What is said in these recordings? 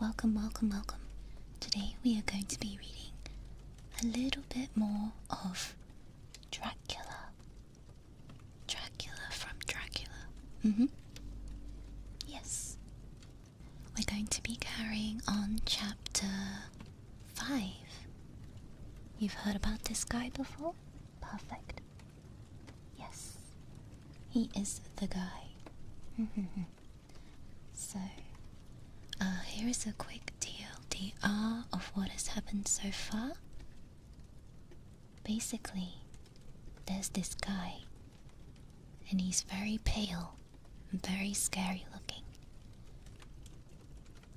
Welcome, welcome, welcome. Today we are going to be reading a little bit more of Dracula. Dracula from Dracula. Yes. We're going to be carrying on chapter 5. You've heard about this guy before? Perfect. Yes. He is the guy. So, here is a quick TLDR of what has happened so far. Basically, there's this guy, and he's very pale and very scary looking.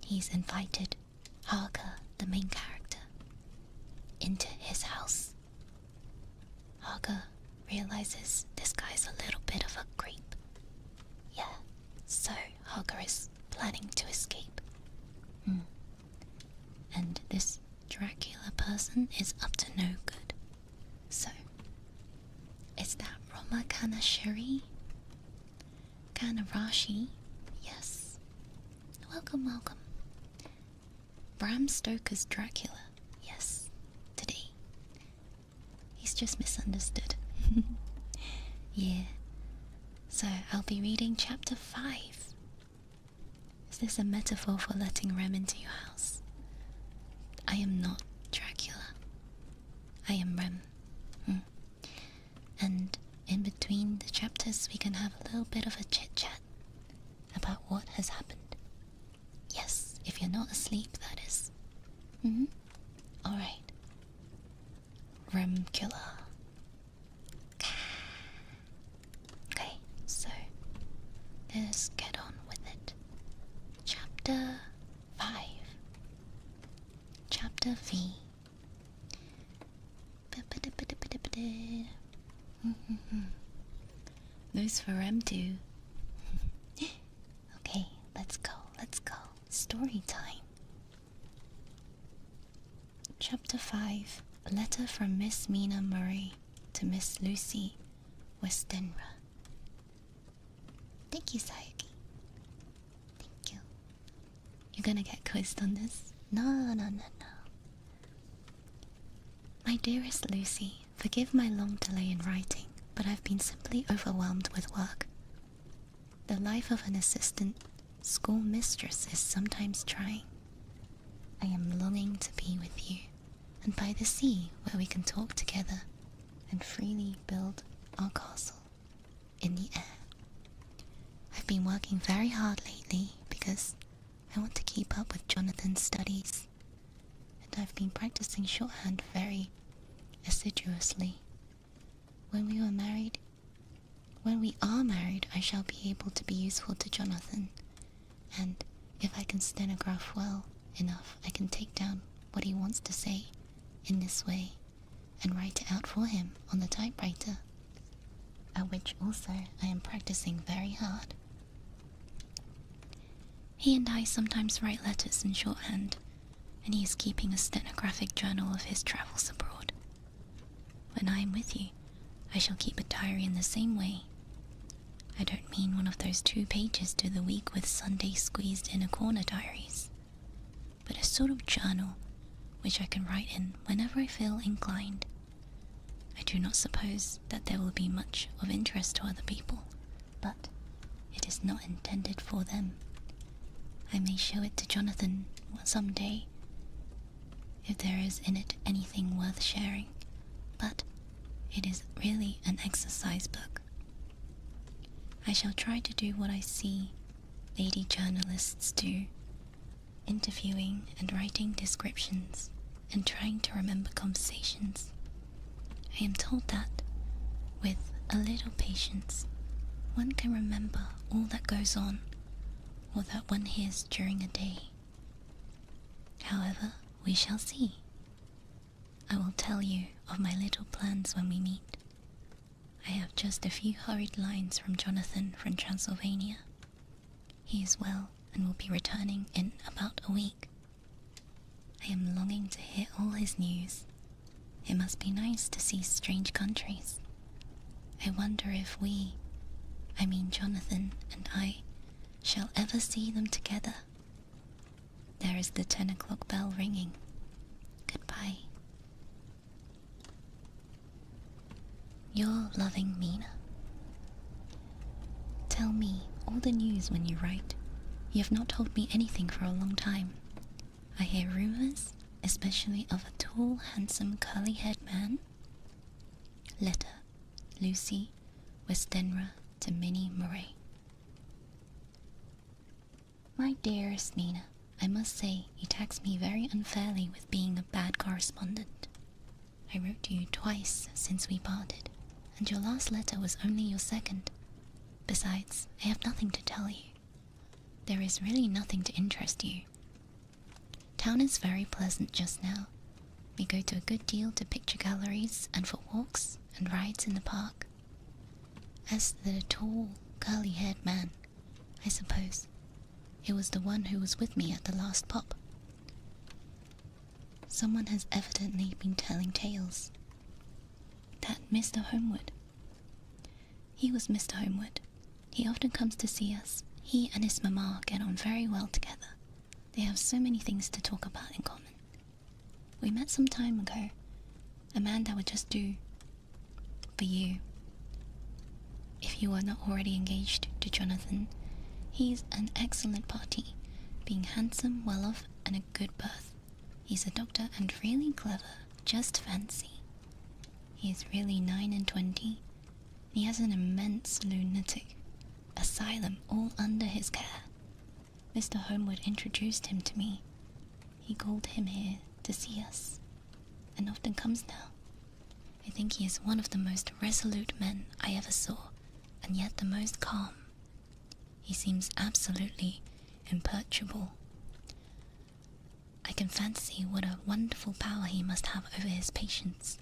He's invited Harker, the main character, into his house. Harker realizes this guy's a little bit of a creep. Yeah, so Harker is planning to escape. And this Dracula person is up to no good. So, is that Roma Kanashiri? Kanarashi? Yes. Welcome, welcome. Bram Stoker's Dracula? Yes. Today. He's just misunderstood. Yeah. So, I'll be reading chapter 5. Is this a metaphor for letting Rem into your house? I am not Dracula. I am Rem. And in between the chapters we can have a little bit of a chit-chat about what has happened. Yes, if you're not asleep, that is. Alright. Rem killer. Okay, so let's get on with it. Chapter 5. Chapter V. Those for Rem too. Okay, let's go. Story time. Chapter 5. A letter from Miss Mina Murray to Miss Lucy Westenra. Thank you, Sayaki. Thank you. You're gonna get quizzed on this? No. My dearest Lucy, forgive my long delay in writing, but I've been simply overwhelmed with work. The life of an assistant school mistress is sometimes trying. I am longing to be with you, and by the sea where we can talk together and freely build our castle in the air. I've been working very hard lately because I want to keep up with Jonathan's studies, and I've been practicing shorthand very assiduously. When we are married, I shall be able to be useful to Jonathan, and if I can stenograph well enough, I can take down what he wants to say in this way and write it out for him on the typewriter, at which also I am practicing very hard. He and I sometimes write letters in shorthand, and he is keeping a stenographic journal of his travels abroad. When I am with you, I shall keep a diary in the same way. I don't mean one of those 2 pages to the week with Sunday squeezed in a corner diaries, but a sort of journal which I can write in whenever I feel inclined. I do not suppose that there will be much of interest to other people, but it is not intended for them. I may show it to Jonathan some day, if there is in it anything worth sharing, but it is really an exercise book. I shall try to do what I see lady journalists do, interviewing and writing descriptions and trying to remember conversations. I am told that, with a little patience, one can remember all that goes on or that one hears during a day. However, we shall see. I will tell you of my little plans when we meet. I have just a few hurried lines from Jonathan from Transylvania. He is well and will be returning in about a week. I am longing to hear all his news. It must be nice to see strange countries. I wonder if Jonathan and I, shall ever see them together. There there is the 10 o'clock bell ringing. Goodbye. Your loving Mina. Tell me all the news when you write. You have not told me anything for a long time. I hear rumors, especially of a tall, handsome, curly-haired man. Letter, Lucy, Westenra to Minnie Murray. My dearest Mina, I must say you taxed me very unfairly with being a bad correspondent. I wrote to you twice since we parted, and your last letter was only your second. Besides, I have nothing to tell you. There is really nothing to interest you. Town is very pleasant just now. We go to a good deal to picture galleries and for walks and rides in the park. As to the tall, curly-haired man, I suppose it was the one who was with me at the last pop. Someone has evidently been telling tales. That Mr. Homewood. He was Mr. Homewood. He often comes to see us. He and his mamma get on very well together. They have so many things to talk about in common. We met some time ago. A man that would just do for you. If you are not already engaged to Jonathan, he's an excellent parti, being handsome, well-off, and a good birth. He's a doctor and really clever, just fancy. He is really 29. He has an immense lunatic asylum all under his care. Mr. Homewood introduced him to me. He called him here to see us, and often comes now. I think he is one of the most resolute men I ever saw, and yet the most calm. He seems absolutely imperturbable. I can fancy what a wonderful power he must have over his patients.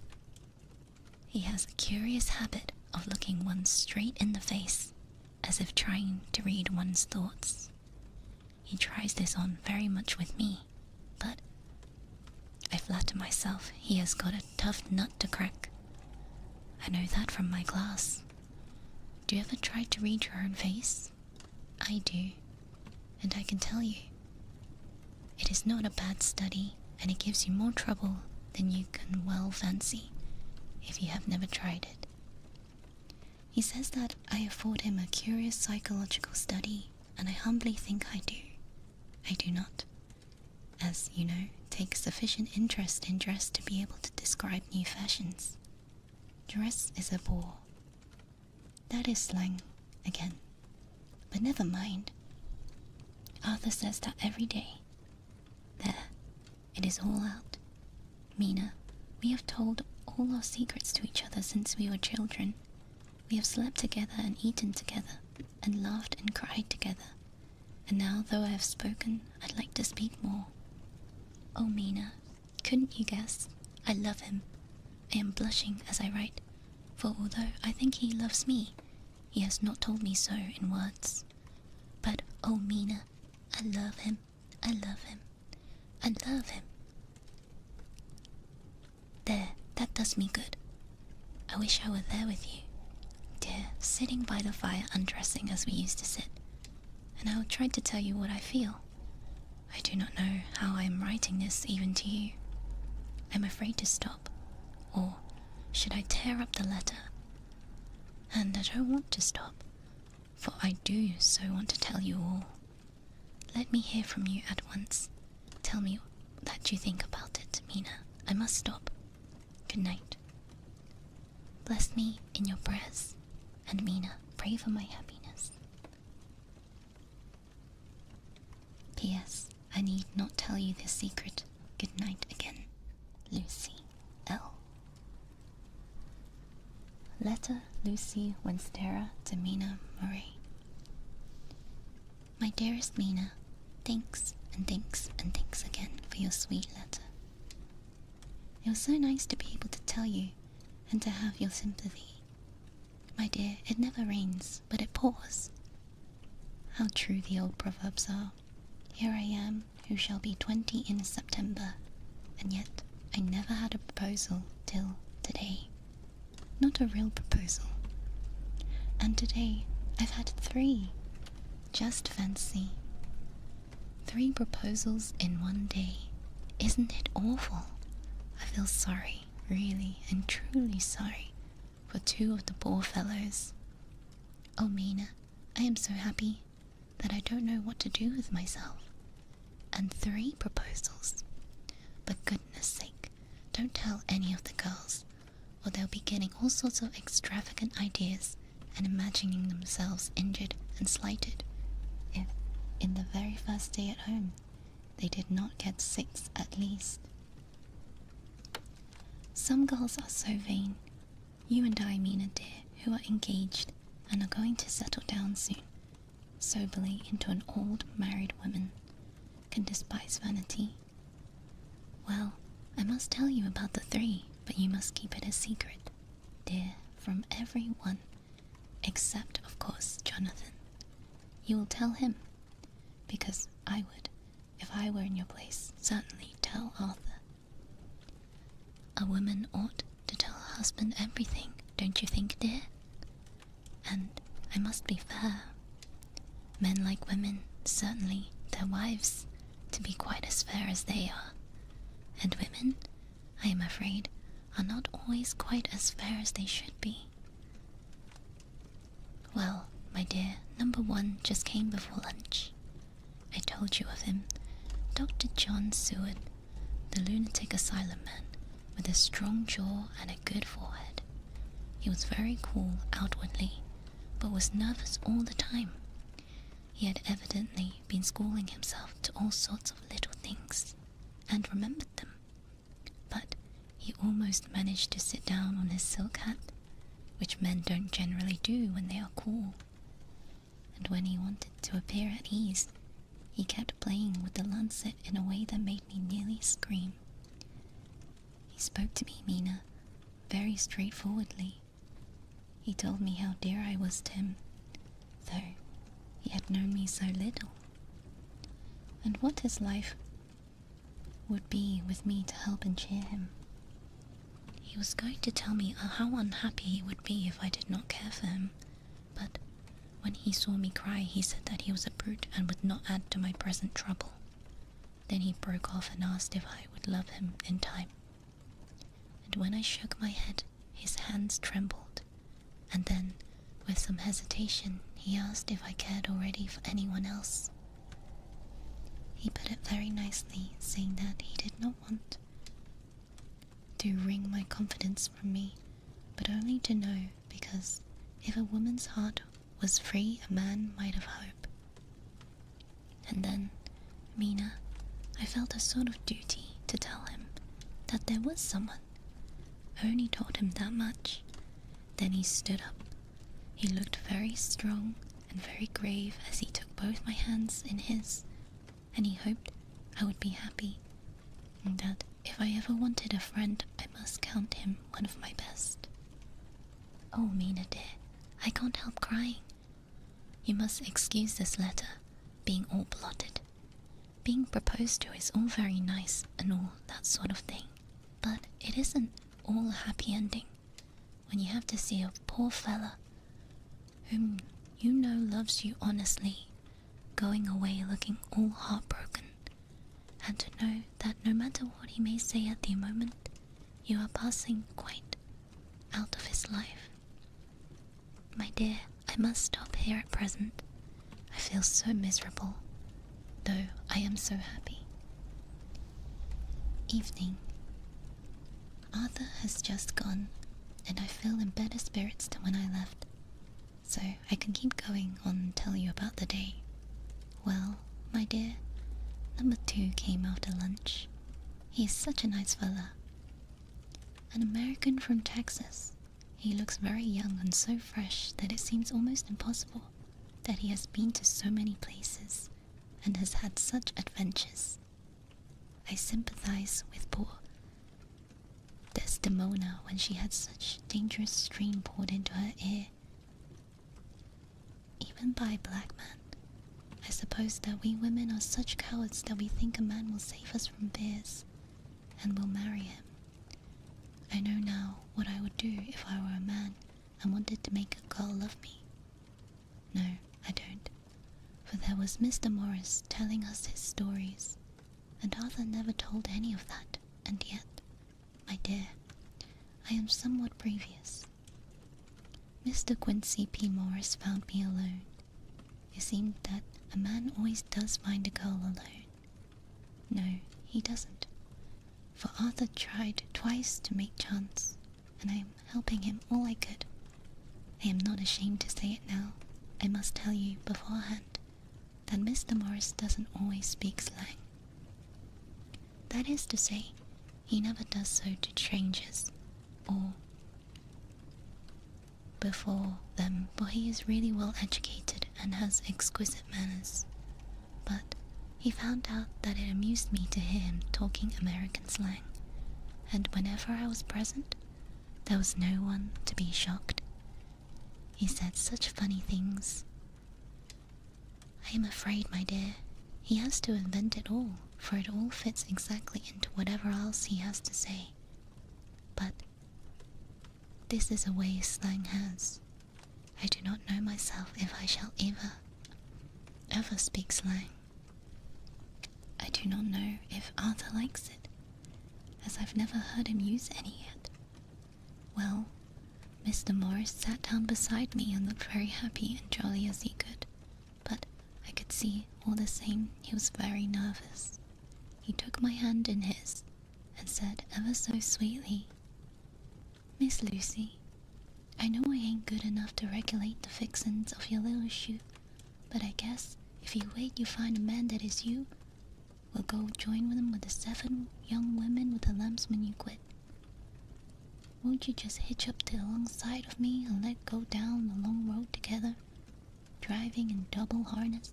He has a curious habit of looking one straight in the face, as if trying to read one's thoughts. He tries this on very much with me, but I flatter myself he has got a tough nut to crack. I know that from my glass. Do you ever try to read your own face? I do, and I can tell you, it is not a bad study, and it gives you more trouble than you can well fancy, if you have never tried it. He says that I afford him a curious psychological study, and I humbly think I do. I do not, as you know, take sufficient interest in dress to be able to describe new fashions. Dress is a bore. That is slang, again. But never mind. Arthur says that every day. There, it is all out. Mina, we have told all our secrets to each other since we were children. We have slept together and eaten together, and laughed and cried together. And now, though I have spoken, I'd like to speak more. Oh, Mina, couldn't you guess? I love him. I am blushing as I write, for although I think he loves me, he has not told me so in words. But, oh, Mina, I love him. I love him. I love him. There, that does me good. I wish I were there with you, dear, sitting by the fire undressing as we used to sit, and I will try to tell you what I feel. I do not know how I am writing this even to you. I am afraid to stop, or should I tear up the letter? And I don't want to stop, for I do so want to tell you all. Let me hear from you at once. Tell me that you think about it, Mina. I must stop. Good night. Bless me in your prayers, and Mina, pray for my happiness. P.S. I need not tell you this secret. Good night again. Lucy L. Letter Lucy Westenra to Mina Murray. My dearest Mina, thanks and thanks and thanks again for your sweet letter. It was so nice to be able to tell you and to have your sympathy. My dear, it never rains, but it pours. How true the old proverbs are. Here I am, who shall be 20 in September, and yet I never had a proposal till today. Not a real proposal. And today I've had 3. Just fancy. 3 proposals in one day. Isn't it awful? I feel sorry, really and truly sorry, for 2 of the poor fellows. Oh, Mina, I am so happy that I don't know what to do with myself. And 3 proposals. But goodness sake, don't tell any of the girls, or they'll be getting all sorts of extravagant ideas and imagining themselves injured and slighted if, in the very first day at home, they did not get 6 at least. Some girls are so vain. You and I, Mina dear, who are engaged and are going to settle down soon, soberly into an old married woman, can despise vanity. Well, I must tell you about the 3, but you must keep it a secret, dear, from everyone, except, of course, Jonathan. You will tell him, because I would, if I were in your place, certainly tell Arthur. A woman ought to tell her husband everything, don't you think, dear? And I must be fair. Men like women, certainly, their wives, to be quite as fair as they are. And women, I am afraid, are not always quite as fair as they should be. Well, my dear, number 1 just came before lunch. I told you of him, Dr. John Seward, the lunatic asylum man, with a strong jaw and a good forehead. He was very cool outwardly, but was nervous all the time. He had evidently been schooling himself to all sorts of little things, and remembered them. But he almost managed to sit down on his silk hat, which men don't generally do when they are cool. And when he wanted to appear at ease, he kept playing with the lancet in a way that made me nearly scream. He spoke to me, Mina, very straightforwardly. He told me how dear I was to him, though he had known me so little, and what his life would be with me to help and cheer him. He was going to tell me how unhappy he would be if I did not care for him, but when he saw me cry, he said that he was a brute and would not add to my present trouble. Then he broke off and asked if I would love him in time. And when I shook my head, his hands trembled, and then, with some hesitation, he asked if I cared already for anyone else. He put it very nicely, saying that he did not want to wring my confidence from me, but only to know, because if a woman's heart was free, a man might have hope. And then, Mina, I felt a sort of duty to tell him that there was someone. I only told him that much. Then he stood up. He looked very strong and very grave as he took both my hands in his, and he hoped I would be happy, and that if I ever wanted a friend, I must count him one of my best. Oh, Mina dear, I can't help crying. You must excuse this letter, being all blotted. Being proposed to is all very nice and all that sort of thing, but it isn't all a happy ending when you have to see a poor fella whom you know loves you honestly going away looking all heartbroken, and to know that no matter what he may say at the moment, you are passing quite out of his life. My dear, I must stop here at present. I feel so miserable, though I am so happy. Evening. Arthur has just gone, and I feel in better spirits than when I left, so I can keep going on and tell you about the day. Well, my dear, number 2 came after lunch. He is such a nice fella. An American from Texas. He looks very young and so fresh that it seems almost impossible that he has been to so many places and has had such adventures. I sympathize with poor Desdemona when she had such dangerous stream poured into her ear. Even by a black man, I suppose that we women are such cowards that we think a man will save us from bears, and will marry him. I know now what I would do if I were a man and wanted to make a girl love me. No, I don't. For there was Mr. Morris telling us his stories, and Arthur never told any of that, and yet, my dear, I am somewhat previous. Mr. Quincy P. Morris found me alone. It seemed that a man always does find a girl alone. No, he doesn't. For Arthur tried twice to make chance, and I am helping him all I could. I am not ashamed to say it now. I must tell you beforehand that Mr. Morris doesn't always speak slang. That is to say, he never does so to strangers, or before them, for he is really well educated and has exquisite manners. But he found out that it amused me to hear him talking American slang, and whenever I was present, there was no one to be shocked. He said such funny things. I am afraid, my dear, he has to invent it all, for it all fits exactly into whatever else he has to say. But this is a way slang has. I do not know myself if I shall ever speak slang. I do not know if Arthur likes it, as I've never heard him use any yet. Well, Mr. Morris sat down beside me and looked very happy and jolly as he could, but I could see all the same he was very nervous. He took my hand in his and said ever so sweetly, "Miss Lucy, I know I ain't good enough to regulate the fixins of your little shoe, but I guess if you wait you find a man that is you, we'll go join with him with the 7 young women with the lamps when you quit. Won't you just hitch up to alongside of me and let go down the long road together, driving in double harness?"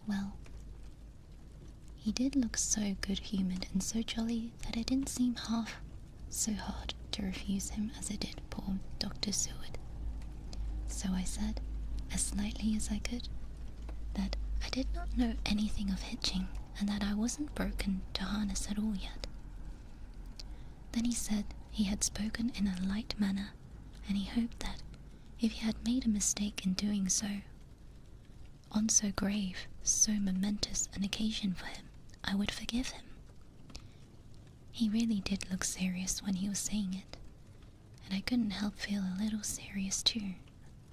Well, he did look so good-humoured and so jolly that it didn't seem half so hard to refuse him as it did poor Dr. Seward. So I said, as slightly as I could, that I did not know anything of hitching and that I wasn't broken to harness at all yet. Then he said he had spoken in a light manner, and he hoped that if he had made a mistake in doing so, on so grave, so momentous an occasion for him, I would forgive him. He really did look serious when he was saying it, and I couldn't help feel a little serious too.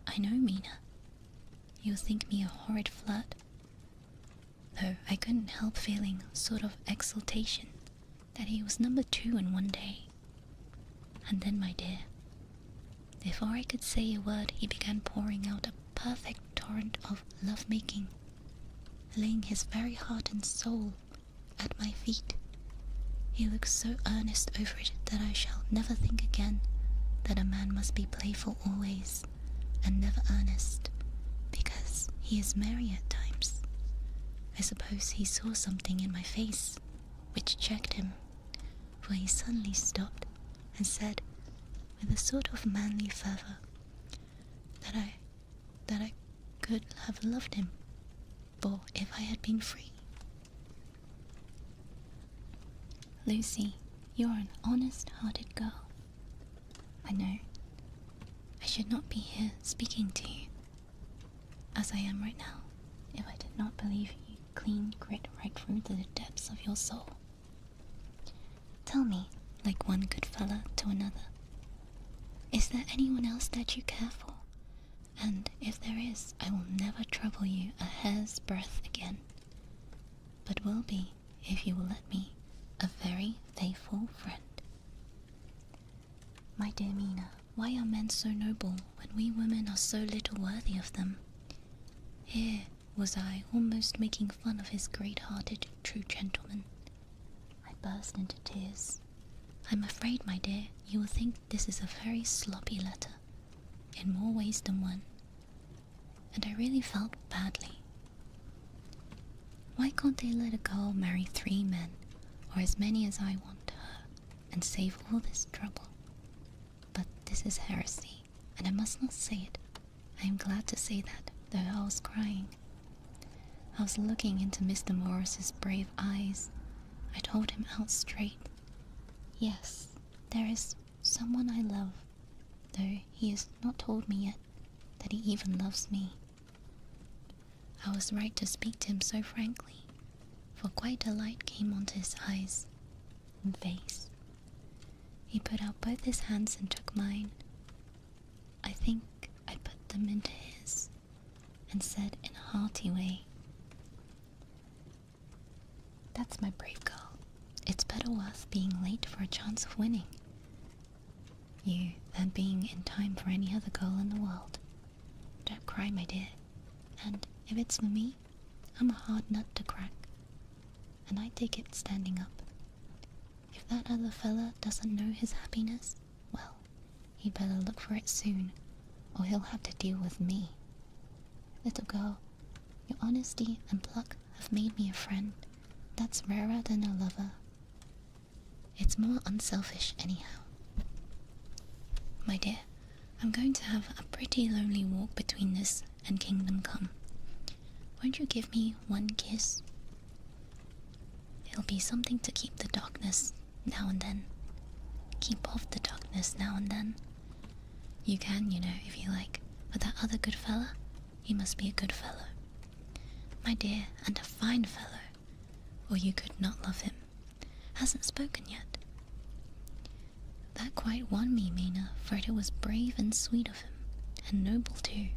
I know, Mina. You'll think me a horrid flirt, though I couldn't help feeling a sort of exultation that he was number 2 in one day. And then, my dear, before I could say a word, he began pouring out a perfect torrent of love-making, laying his very heart and soul at my feet. He looked so earnest over it that I shall never think again that a man must be playful always, and never earnest, because he is merry at times. I suppose he saw something in my face which checked him, for he suddenly stopped and said, with a sort of manly fervour, that I could have loved him, for if I had been free. Lucy, you're an honest-hearted girl. I know. I should not be here speaking to you, as I am right now, if I did not believe you clean grit right through to the depths of your soul. Tell me, like one good fella to another, is there anyone else that you care for? And if there is, I will never trouble you a hair's breadth again, but will be, if you will let me, a very faithful friend. My dear Mina, why are men so noble when we women are so little worthy of them? Here was I almost making fun of his great-hearted true gentleman. I burst into tears. I'm afraid, my dear, you will think this is a very sloppy letter, in more ways than one, and I really felt badly. Why can't they let a girl marry 3 men, or as many as I want her, and save all this trouble? But this is heresy, and I must not say it. I am glad to say that, though I was crying. I was looking into Mr. Morris's brave eyes. I told him out straight. Yes, there is someone I love, though he has not told me yet that he even loves me. I was right to speak to him so frankly, for quite a light came onto his eyes and face. He put out both his hands and took mine. I think I put them into his and said in a hearty way, "That's my brave girl. It's better worth being late for a chance of winning you than being in time for any other girl in the world. Don't cry, my dear, and if it's for me, I'm a hard nut to crack, and I take it standing up. If that other fella doesn't know his happiness, well, he better look for it soon, or he'll have to deal with me. Little girl, your honesty and pluck have made me a friend that's rarer than a lover. It's more unselfish anyhow. My dear, I'm going to have a pretty lonely walk between this and Kingdom Come. Won't you give me one kiss? It'll be something to keep the darkness now and then. Keep off the darkness now and then. You can, you know, if you like, but that other good fella, he must be a good fellow. My dear, and a fine fellow, or you could not love him. Hasn't spoken yet. That quite won me, Mina, for it was brave and sweet of him, and noble too.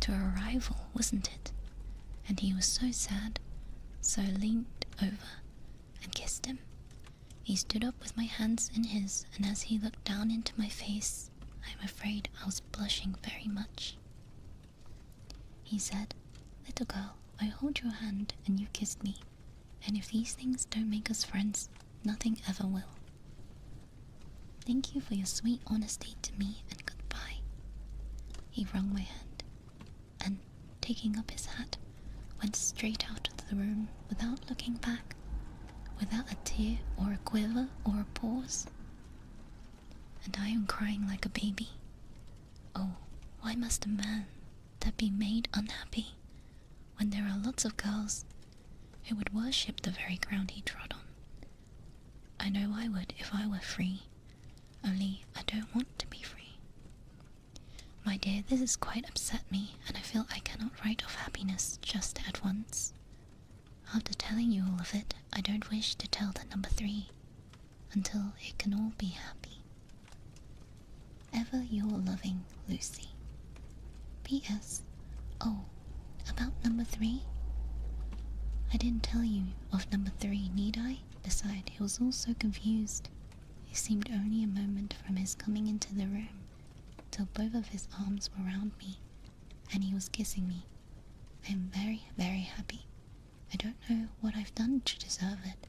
To a rival, wasn't it? And he was so sad, so I leaned over and kissed him. He stood up with my hands in his, and as he looked down into my face, I'm afraid I was blushing very much. He said, "Little girl, I hold your hand and you kissed me, and if these things don't make us friends, nothing ever will. Thank you for your sweet honesty to me, and goodbye." He wrung my hand, and taking up his hat, went straight out of the room without looking back, without a tear or a quiver or a pause. And I am crying like a baby. Oh, why must a man that be made unhappy when there are lots of girls who would worship the very ground he trod on? I know I would if I were free, only I don't want to be free. My dear, this has quite upset me, and I feel I cannot write of happiness just at once. After telling you all of it, I don't wish to tell the number 3 until it can all be happy. Ever your loving Lucy. P.S. Oh, about number 3? I didn't tell you of number 3, need I? Besides, he was all so confused. It seemed only a moment from his coming into the room till both of his arms were round me, and he was kissing me. I am very, very happy. I don't know what I've done to deserve it.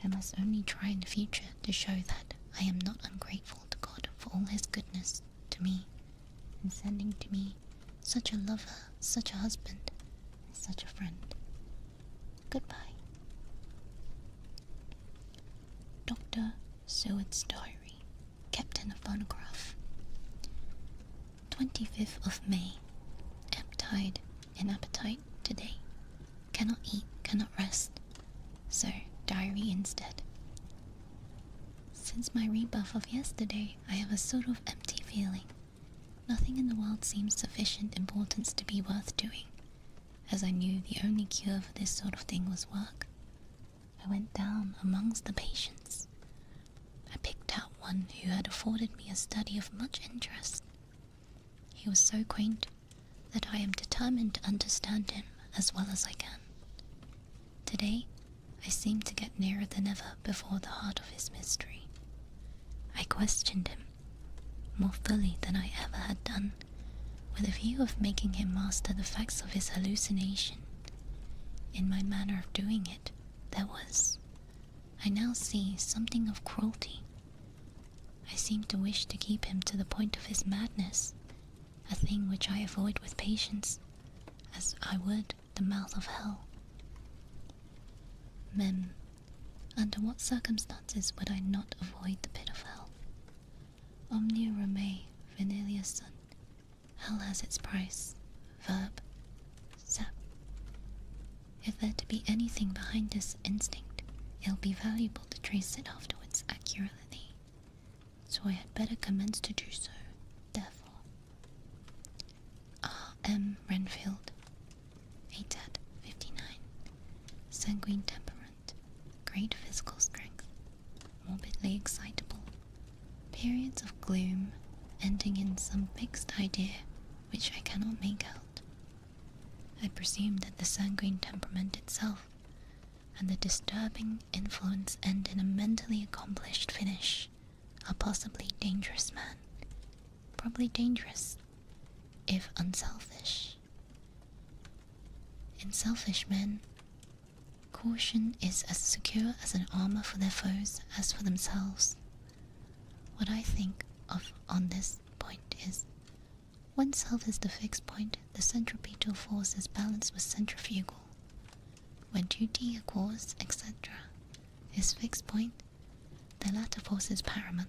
I must only try in the future to show that I am not ungrateful to God for all his goodness to me, in sending to me such a lover, such a husband, and such a friend. Goodbye. Dr. Seward's diary, kept in a phonograph. 25th of May. Am tired in appetite today. Cannot eat, cannot rest. So, diary instead. Since my rebuff of yesterday, I have a sort of empty feeling. Nothing in the world seems sufficient importance to be worth doing, as I knew the only cure for this sort of thing was work. I went down amongst the patients. I picked out one who had afforded me a study of much interest. He was so quaint that I am determined to understand him as well as I can. Today, I seemed to get nearer than ever before the heart of his mystery. I questioned him, more fully than I ever had done, with a view of making him master the facts of his hallucination. In my manner of doing it, there was, I now see, something of cruelty. I seemed to wish to keep him to the point of his madness, a thing which I avoid with patience, as I would the mouth of hell. Mem, under what circumstances would I not avoid the pit of hell? Omnia Rome Venilia Sun. Hell has its price. Verb. Sap. If there to be anything behind this instinct, it'll be valuable to trace it afterwards accurately. So I had better commence to do so, therefore. R. M. Renfield. sanguine temperament, great physical strength, morbidly excitable, periods of gloom ending in some fixed idea which I cannot make out. I presume that the sanguine temperament itself and the disturbing influence end in a mentally accomplished finish, a possibly dangerous man. Probably dangerous, if unselfish. In selfish men, caution is as secure as an armor for their foes as for themselves. What I think of on this point is, when self is the fixed point, the centripetal force is balanced with centrifugal. When duty, a cause, etc. is fixed point, the latter force is paramount,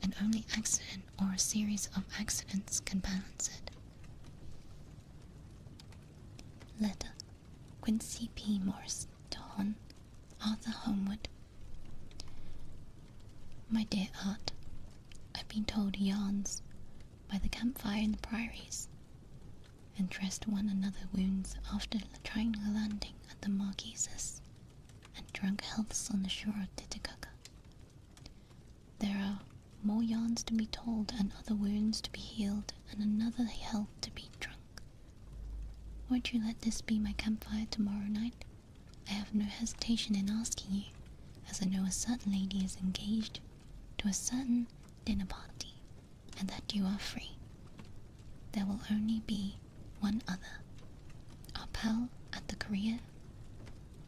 and only accident or a series of accidents can balance it. Letter: Quincy P. Morris to Hon. Arthur Homewood. My dear Art, I've been told yarns by the campfire in the prairies, and dressed one another wounds after trying a landing at the Marquises, and drunk healths on the shore of Titicaca. There are more yarns to be told, and other wounds to be healed, and another health to be drunk. Won't you let this be my campfire tomorrow night? I have no hesitation in asking you, as I know a certain lady is engaged to a certain dinner party, and that you are free. There will only be one other. Our pal at the career,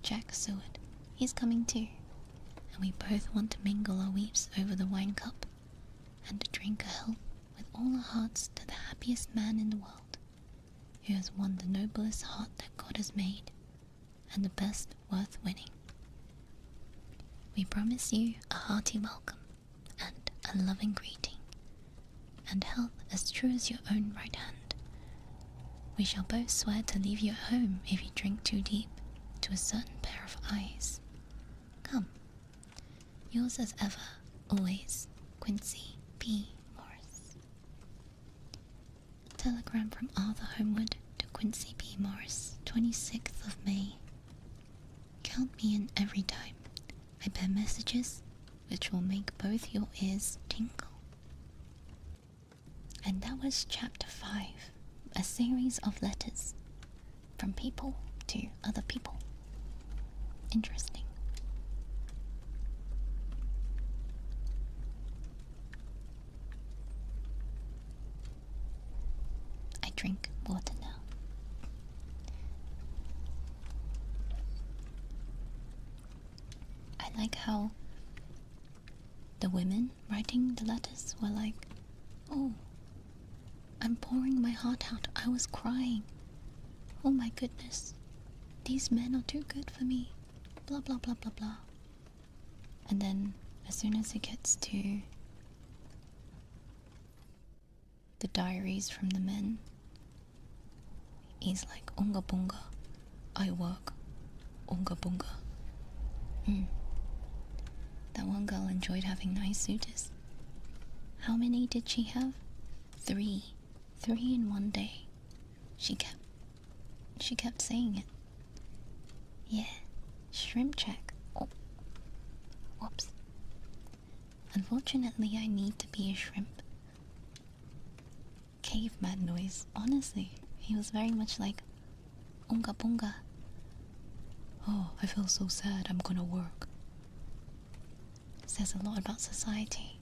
Jack Seward. He's coming too, and we both want to mingle our weeps over the wine cup, and to drink a health with all our hearts to the happiest man in the world, who has won the noblest heart that God has made, and the best worth winning. We promise you a hearty welcome, and a loving greeting, and health as true as your own right hand. We shall both swear to leave you at home if you drink too deep to a certain pair of eyes. Come. Yours as ever, always, Quincy P. Morris. Telegram from Arthur Homewood to Quincy P. Morris, 26th of May. Count me in every time. I bear messages which will make both your ears tingle. And that was chapter 5, a series of letters from people to other people. Interesting. I drink water now. I like how the women writing the letters were like, oh, I'm pouring my heart out. I was crying. Oh my goodness. These men are too good for me. Blah blah blah blah blah. And then as soon as it gets to the diaries from the men, he's like, Unga bunga, I work. Unga bunga. That one girl enjoyed having nice suitors. How many did she have? 3. 3 in one day. She kept saying it. Yeah, shrimp check. Oh, whoops. Unfortunately, I need to be a shrimp. Caveman noise. Honestly, he was very much like, Unga bunga. Oh, I feel so sad. I'm gonna work. Says a lot about society.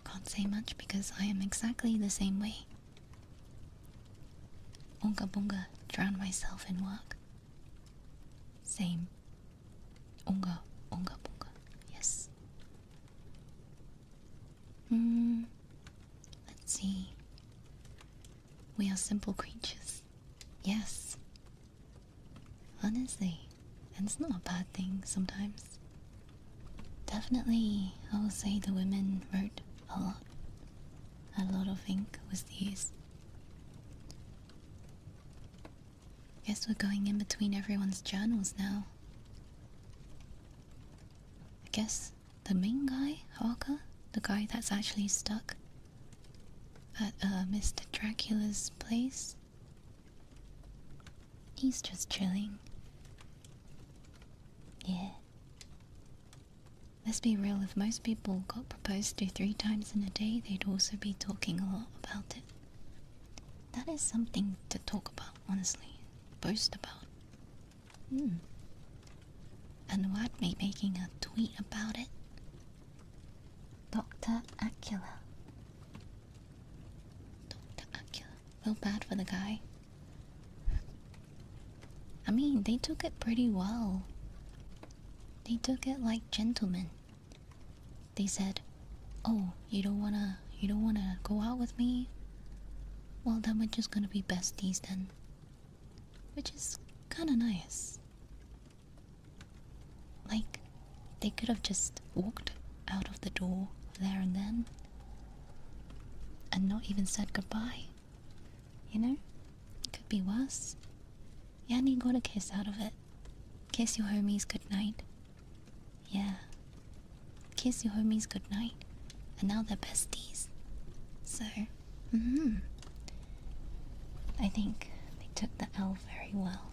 Can't say much because I am exactly the same way. Unga bunga, drown myself in work. Same. Unga bunga. Yes. Let's see. We are simple creatures. Yes. Honestly, and it's not a bad thing sometimes. Definitely, I will say the women wrote a lot. A lot of ink was used. Guess we're going in between everyone's journals now. I guess the main guy, Harker, the guy that's actually stuck at Mr. Dracula's place, he's just chilling. Let's be real, if most people got proposed to 3 times in a day, they'd also be talking a lot about it. That is something to talk about, honestly. Boast about. And Whitby making a tweet about it. Dr. Acula. Dr. Acula. Feel bad for the guy. I mean, they took it pretty well. They took it like gentlemen. They said, "Oh, you don't wanna go out with me? Well, then we're just gonna be besties then." Which is kinda nice. Like, they could have just walked out of the door there and then and not even said goodbye. You know? It could be worse. Yeah, and you got a kiss out of it. Kiss your homies goodnight. Yeah. Kiss your homies goodnight. And now they're besties. So, I think they took the L very well.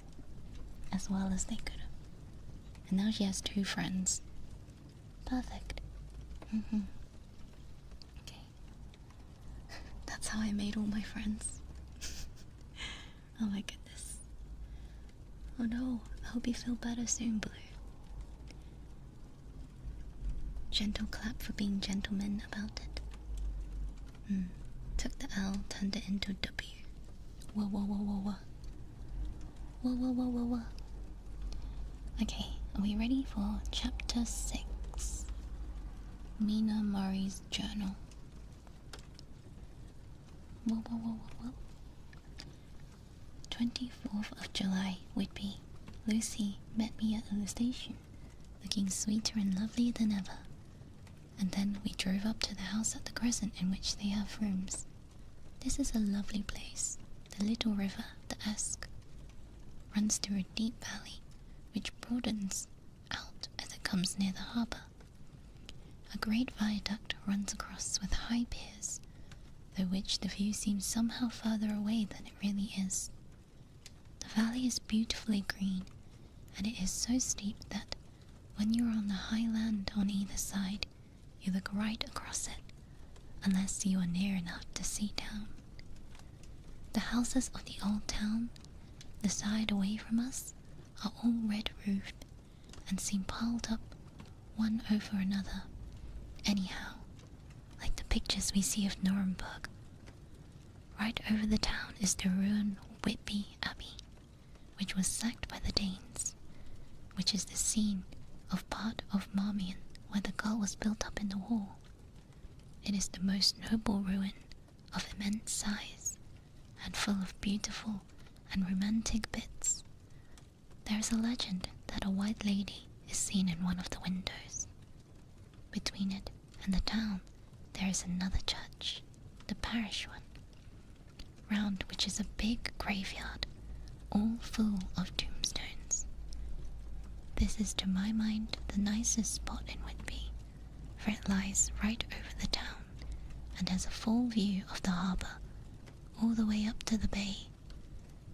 As well as they could have. And now she has 2 friends. Perfect. Okay. That's how I made all my friends. Oh my goodness. Oh no, I hope you feel better soon, Blue. Gentle clap for being gentlemen about it. Took the L, turned it into W. Whoa, whoa, whoa, whoa, whoa. Whoa, whoa, whoa, whoa, whoa. Okay, are we ready for chapter 6? Mina Murray's journal. Whoa, whoa, whoa, whoa, whoa. 24th of July, Whitby. Lucy met me at the station, looking sweeter and lovelier than ever. And then we drove up to the house at the Crescent in which they have rooms. This is a lovely place. The little river, the Esk, runs through a deep valley, which broadens out as it comes near the harbour. A great viaduct runs across with high piers, through which the view seems somehow further away than it really is. The valley is beautifully green, and it is so steep that when you are on the high land on either side, you look right across it, unless you are near enough to see down. The houses of the old town, the side away from us, are all red roofed and seem piled up one over another, anyhow, like the pictures we see of Nuremberg. Right over the town is the ruined Whitby Abbey, which was sacked by the Danes, which is the scene of part of Marmion, where the girl was built up in the wall. It is the most noble ruin of immense size, and full of beautiful and romantic bits. There is a legend that a white lady is seen in one of the windows. Between it and the town there is another church, the parish one, round which is a big graveyard, all full of tombstones. This is to my mind the nicest spot in Whitby, for it lies right over the town and has a full view of the harbour, all the way up to the bay,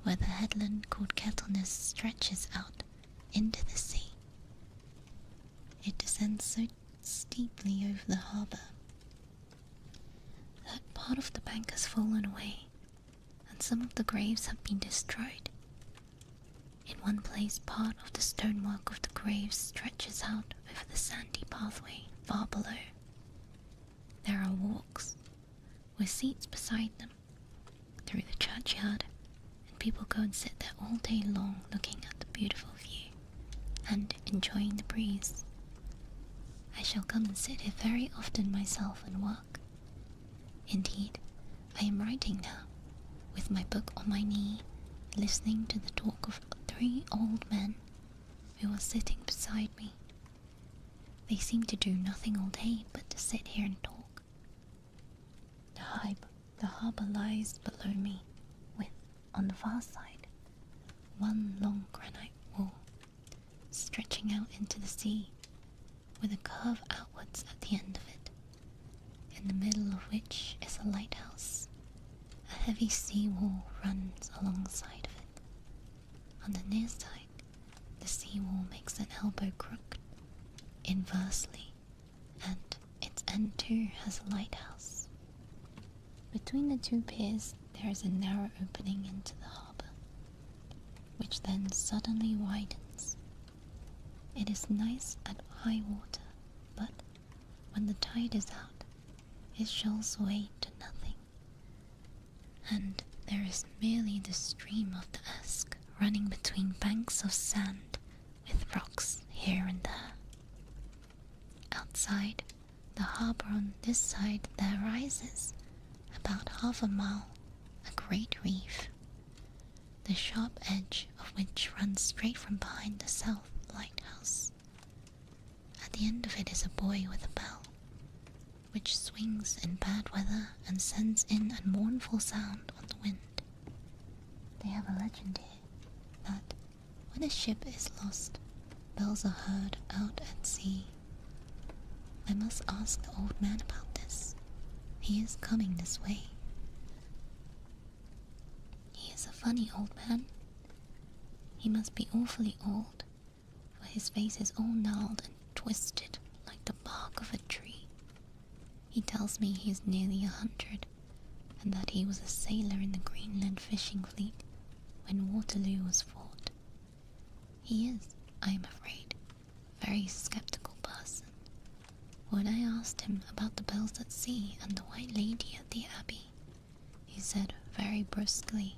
where the headland called Kettleness stretches out into the sea. It descends so steeply over the harbour that part of the bank has fallen away, and some of the graves have been destroyed. In one place, part of the stonework of the graves stretches out over the sandy pathway far below. There are walks, with seats beside them, through the churchyard, and people go and sit there all day long looking at the beautiful view and enjoying the breeze. I shall come and sit here very often myself and work. Indeed, I am writing now, with my book on my knee, listening to the talk of 3 old men who are sitting beside me. They seem to do nothing all day but to sit here and talk. The harbour lies below me, with, on the far side, one long granite wall, stretching out into the sea, with a curve outwards at the end of it, in the middle of which is a lighthouse. A heavy sea wall runs alongside of it. On the near side, the sea wall makes an elbow crooked, inversely, end too has a lighthouse. Between the two piers there is a narrow opening into the harbour, which then suddenly widens. It is nice at high water, but when the tide is out, it shoals away to nothing, and there is merely the stream of the Esk running between banks of sand with rocks here and there. Outside, the harbour on this side there rises, about half a mile, a great reef, the sharp edge of which runs straight from behind the south lighthouse. At the end of it is a buoy with a bell, which swings in bad weather and sends in a mournful sound on the wind. They have a legend here that when a ship is lost, bells are heard out at sea. I must ask the old man about this. He is coming this way. He is a funny old man. He must be awfully old, for his face is all gnarled and twisted like the bark of a tree. He tells me he is nearly 100, and that he was a sailor in the Greenland fishing fleet when Waterloo was fought. He is, I am afraid, a very sceptical person. When I asked him about the bells at sea and the white lady at the abbey, he said very brusquely,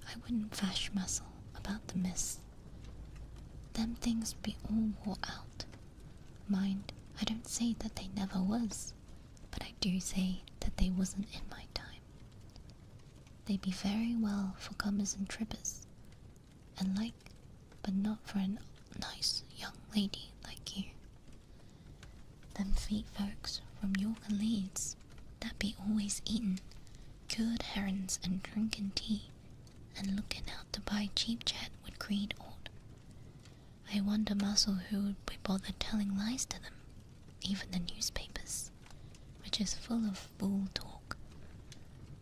"I wouldn't fash mussel about the mists. Them things be all wore out. Mind, I don't say that they never was, but I do say that they wasn't in my time. They be very well for comers and trippers, and like, but not for a nice young lady like you. Them fleet folks from York and Leeds, that be always eatin' good herrings and drinking tea, and looking out to buy cheap jet would creed aught. I wonder mussel who would be bothered telling lies to them, even the newspapers, which is full of bull talk.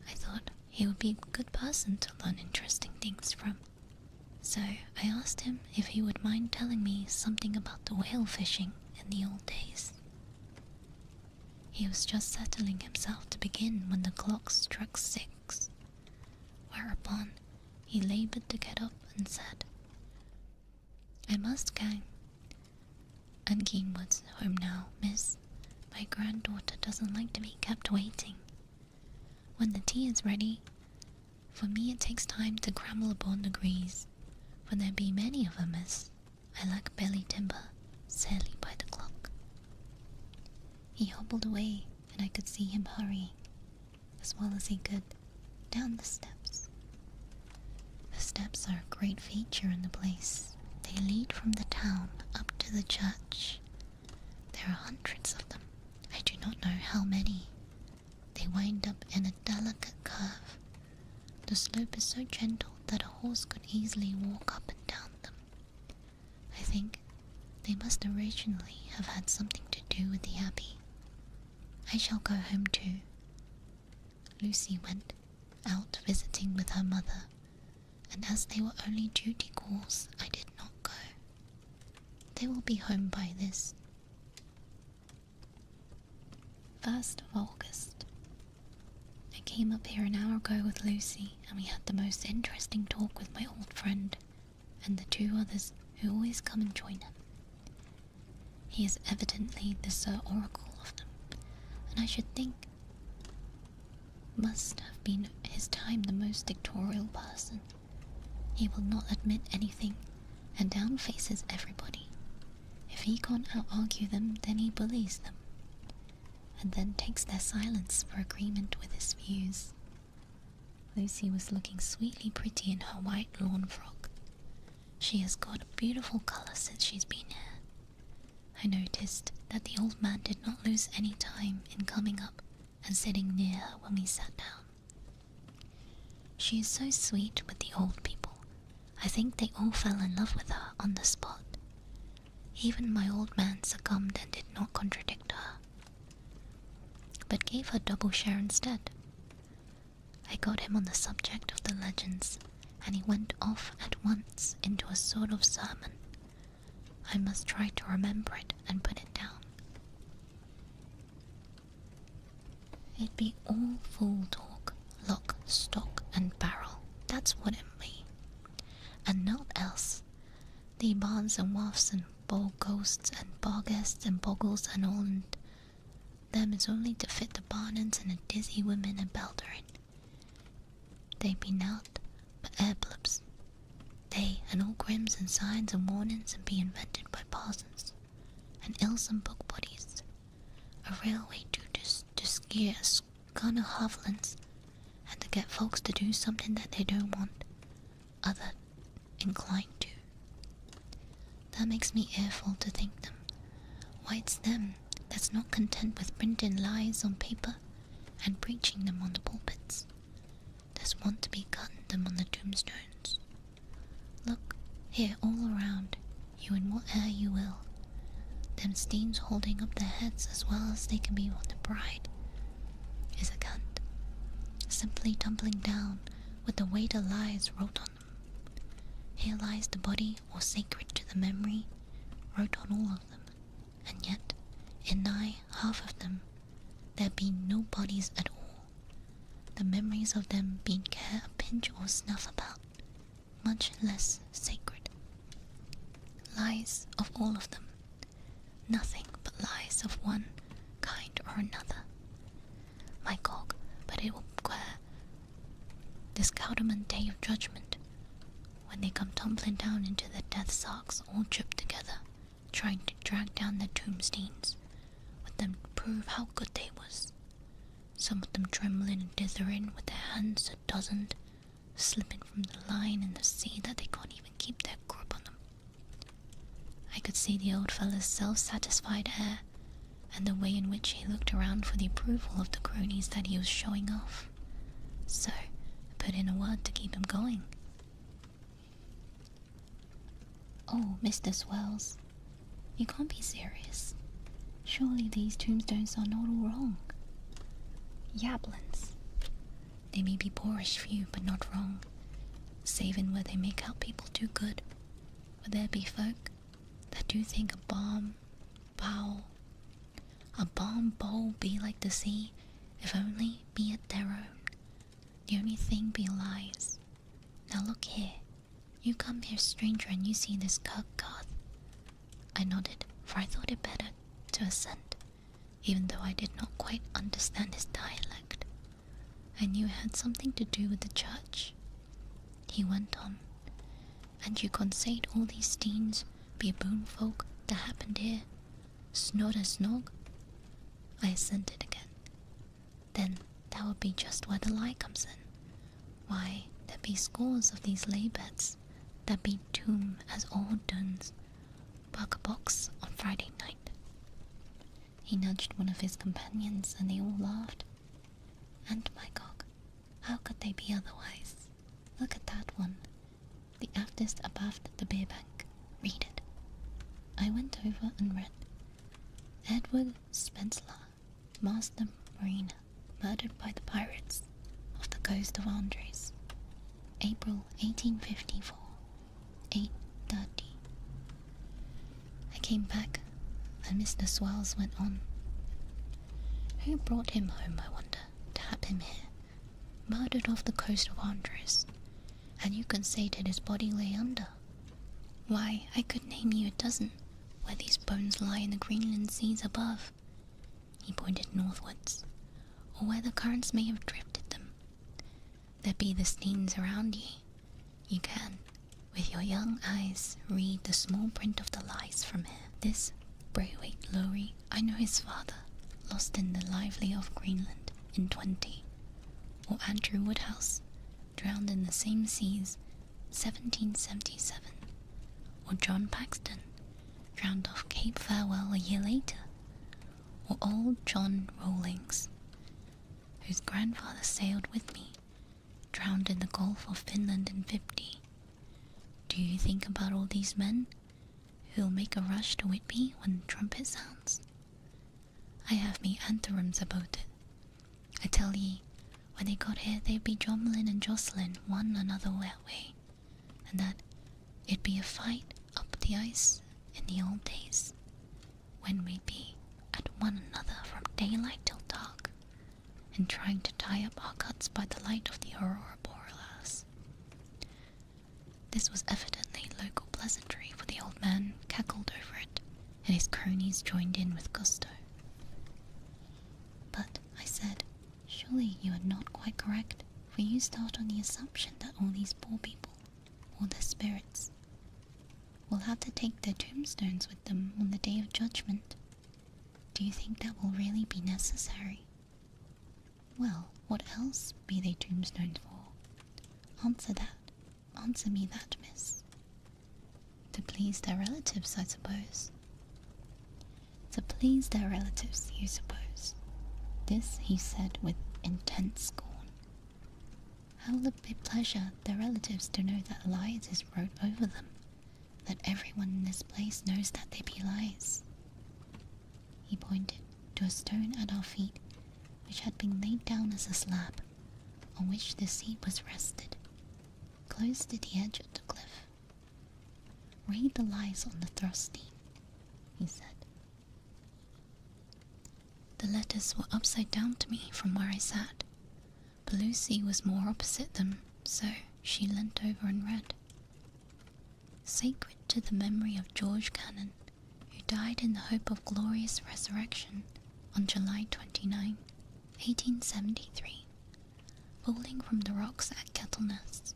I thought he would be a good person to learn interesting things from. So I asked him if he would mind telling me something about the whale fishing in the old days. He was just settling himself to begin when the clock struck 6, whereupon he laboured to get up and said, "I must gang. And Keenwood's home now, miss. My granddaughter doesn't like to be kept waiting. When the tea is ready, for me it takes time to cramble upon the grease, for there be many of 'em, miss. I lack belly timber, sadly by the clock." He hobbled away, and I could see him hurrying, as well as he could, down the steps. The steps are a great feature in the place. They lead from the town up to the church. There are hundreds of them. I do not know how many. They wind up in a delicate curve. The slope is so gentle that a horse could easily walk up and down them. I think they must originally have had something to do with the abbey. I shall go home too. Lucy went out visiting with her mother, and as they were only duty calls, I did not go. They will be home by this. 1st of August. I came up here an hour ago with Lucy, and we had the most interesting talk with my old friend, and the 2 others who always come and join him. He is evidently the Sir Oracle of them, and I should think must have been his time the most dictatorial person. He will not admit anything, and downfaces everybody. If he can't out-argue them, then he bullies them, and then takes their silence for agreement with his views. Lucy was looking sweetly pretty in her white lawn frock. She has got a beautiful colour since she's been here. I noticed that the old man did not lose any time in coming up and sitting near her when we sat down. She is so sweet with the old people. I think they all fell in love with her on the spot. Even my old man succumbed and did not contradict her, but gave her double share instead. I got him on the subject of the legends, and he went off at once into a sort of sermon. I must try to remember it and put it down. It'd be all full talk, lock, stock, and barrel. That's what it be. And not else. The barns and wafts and bog ghosts and barguests and boggles and all, and them is only to fit the barnens and the dizzy women and beltering. They be nowt but air blubs. They and all grims and signs and warnings and be invented by parsons and ills and book bodies. A railway to scare a scun of hovlands and to get folks to do something that they don't want other inclined to. That makes me earful to think them. Why, it's them that's not content with printing lies on paper and preaching them on the pulpits. That's want to be cutting them on the tombstones. Look here all around you in what air you will. Them steams holding up their heads as well as they can be on the bride is a cunt, simply tumbling down with the weight of lies wrote on them. Here lies the body, or sacred to the memory, wrote on all of them, and yet, in nigh half of them, there be no bodies at all, the memories of them being care a pinch or snuff about, much less sacred. Lies of all of them, nothing but lies of one kind or another. My gog, but it will quare this cowderman day of judgment, when they come tumbling down into the death sarks all chipped together, trying to drag down their tombstones, with them to prove how good they was. Some of them trembling and dithering with their hands a dozen, slipping from the line in the sea that they can't even keep their grip on them. I could see the old fellow's self-satisfied air, and the way in which he looked around for the approval of the cronies that he was showing off. So, I put in a word to keep him going. Oh, Mr. Swells, you can't be serious. Surely these tombstones are not all wrong. Yablins. They may be poorish few, but not wrong, saving where they make out people do good. But there be folk that do think a balm bowl be like the sea, if only be it their own. The only thing be lies. Now look here. You come here, stranger, and you see this kirk garth. I nodded, for I thought it better to assent, even though I did not quite understand his dialect. I knew it had something to do with the church. He went on, and you concede all these steens be boon folk that happened here, snod as snog? I assented again. Then that would be just where the lie comes in. Why, there be scores of these lay beds that be tomb as all duns, buck a box on Friday night. He nudged one of his companions and they all laughed. And my gog, how could they be otherwise? Look at that one, the aftest abaft the beer bank. Read it. I went over and read. Edward Spenceler, Master Mariner, murdered by the pirates of the coast of Andres, April 1854, 8:30. I came back, and Mr. Swells went on. Who brought him home, I wonder, to have him here, murdered off the coast of Andres, and you conceded his body lay under? Why, I could name you a dozen, where these bones lie in the Greenland seas above. He pointed northwards, or where the currents may have drifted them. There be the steens around ye. You can, with your young eyes, read the small print of the lies from here. This Braithwaite Lowry, I know his father, lost in the lively of Greenland in 20, or Andrew Woodhouse, drowned in the same seas, 1777, or John Paxton, drowned off Cape Farewell a year later, or old John Rawlings, whose grandfather sailed with me, drowned in the Gulf of Finland in 50. Do you think about all these men who'll make a rush to Whitby when the trumpet sounds? I have me antherems about it. I tell ye, when they got here they'd be jommelin' and jostling one another that way, and that it'd be a fight up the ice in the old days, when we'd be at one another from daylight till dark, and trying to tie up our cuts by the light of the aurora borealis. This was evidently local pleasantry, for the old man cackled over it, and his cronies joined in with gusto. But, I said, surely you are not quite correct, for you start on the assumption that all these poor people, or their spirits, will have to take their tombstones with them on the day of judgment. Do you think that will really be necessary? Well, what else be they tombstones for? Answer that. Answer me that, miss. To please their relatives, I suppose. To please their relatives, you suppose. This he said with intense scorn. How will it be pleasure their relatives to know that lies is wrote over them, that everyone in this place knows that they be lies? He pointed to a stone at our feet, which had been laid down as a slab, on which the seat was rested, close to the edge of the cliff. Read the lies on the thrusting, he said. The letters were upside down to me from where I sat, but Lucy was more opposite them, so she leant over and read. Sacred to the memory of George Cannon, who died in the hope of glorious resurrection on July 29, 1873, falling from the rocks at Kettleness.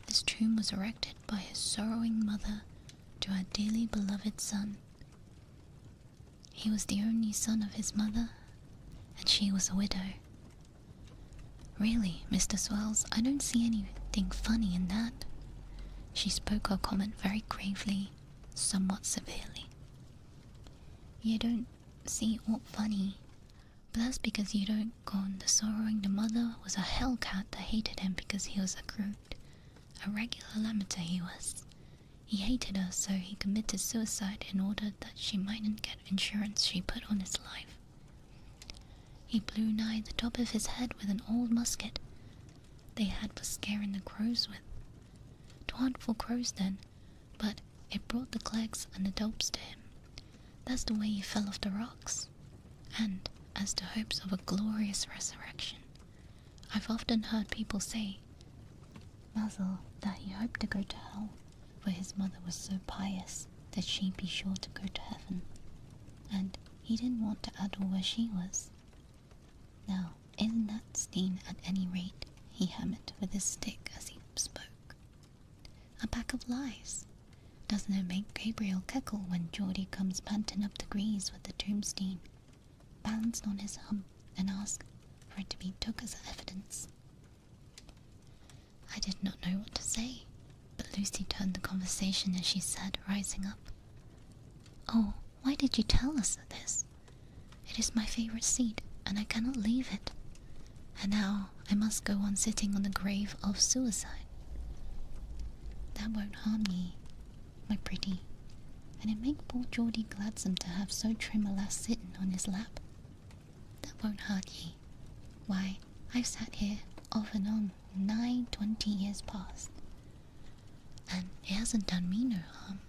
This tomb was erected by his sorrowing mother to her dearly beloved son. He was the only son of his mother, and she was a widow. Really, Mr. Swells, I don't see anything funny in that. She spoke her comment very gravely, somewhat severely. You don't see aught funny, but that's because you don't gone the sorrowing the mother was a hellcat that hated him because he was a crude. A regular amateur he was. He hated her, so he committed suicide in order that she mightn't get insurance she put on his life. He blew nigh the top of his head with an old musket they had for scaring the crows with. 'Twarn't for crows then, but it brought the clegs and the dopes to him. That's the way he fell off the rocks. And, as to hopes of a glorious resurrection, I've often heard people say, Mazel, that he hoped to go to hell, for his mother was so pious that she'd be sure to go to heaven, and he didn't want to addle where she was. Now, isn't that Steen at any rate? He hammered with his stick as he spoke. A pack of lies. Doesn't it make Gabriel cackle when Geordie comes panting up the grease with the tombstone, balanced on his hump, and ask for it to be took as evidence? I did not know what to say, but Lucy turned the conversation as she said, rising up, "Oh, why did you tell us of this? It is my favourite seat, and I cannot leave it. And now I must go on sitting on the grave of suicide. That won't harm ye, my pretty, and it make poor Geordie gladsome to have so trim a lass sitting on his lap. That won't hurt ye. Why, I've sat here off and on nigh 20 years past, and it hasn't done me no harm.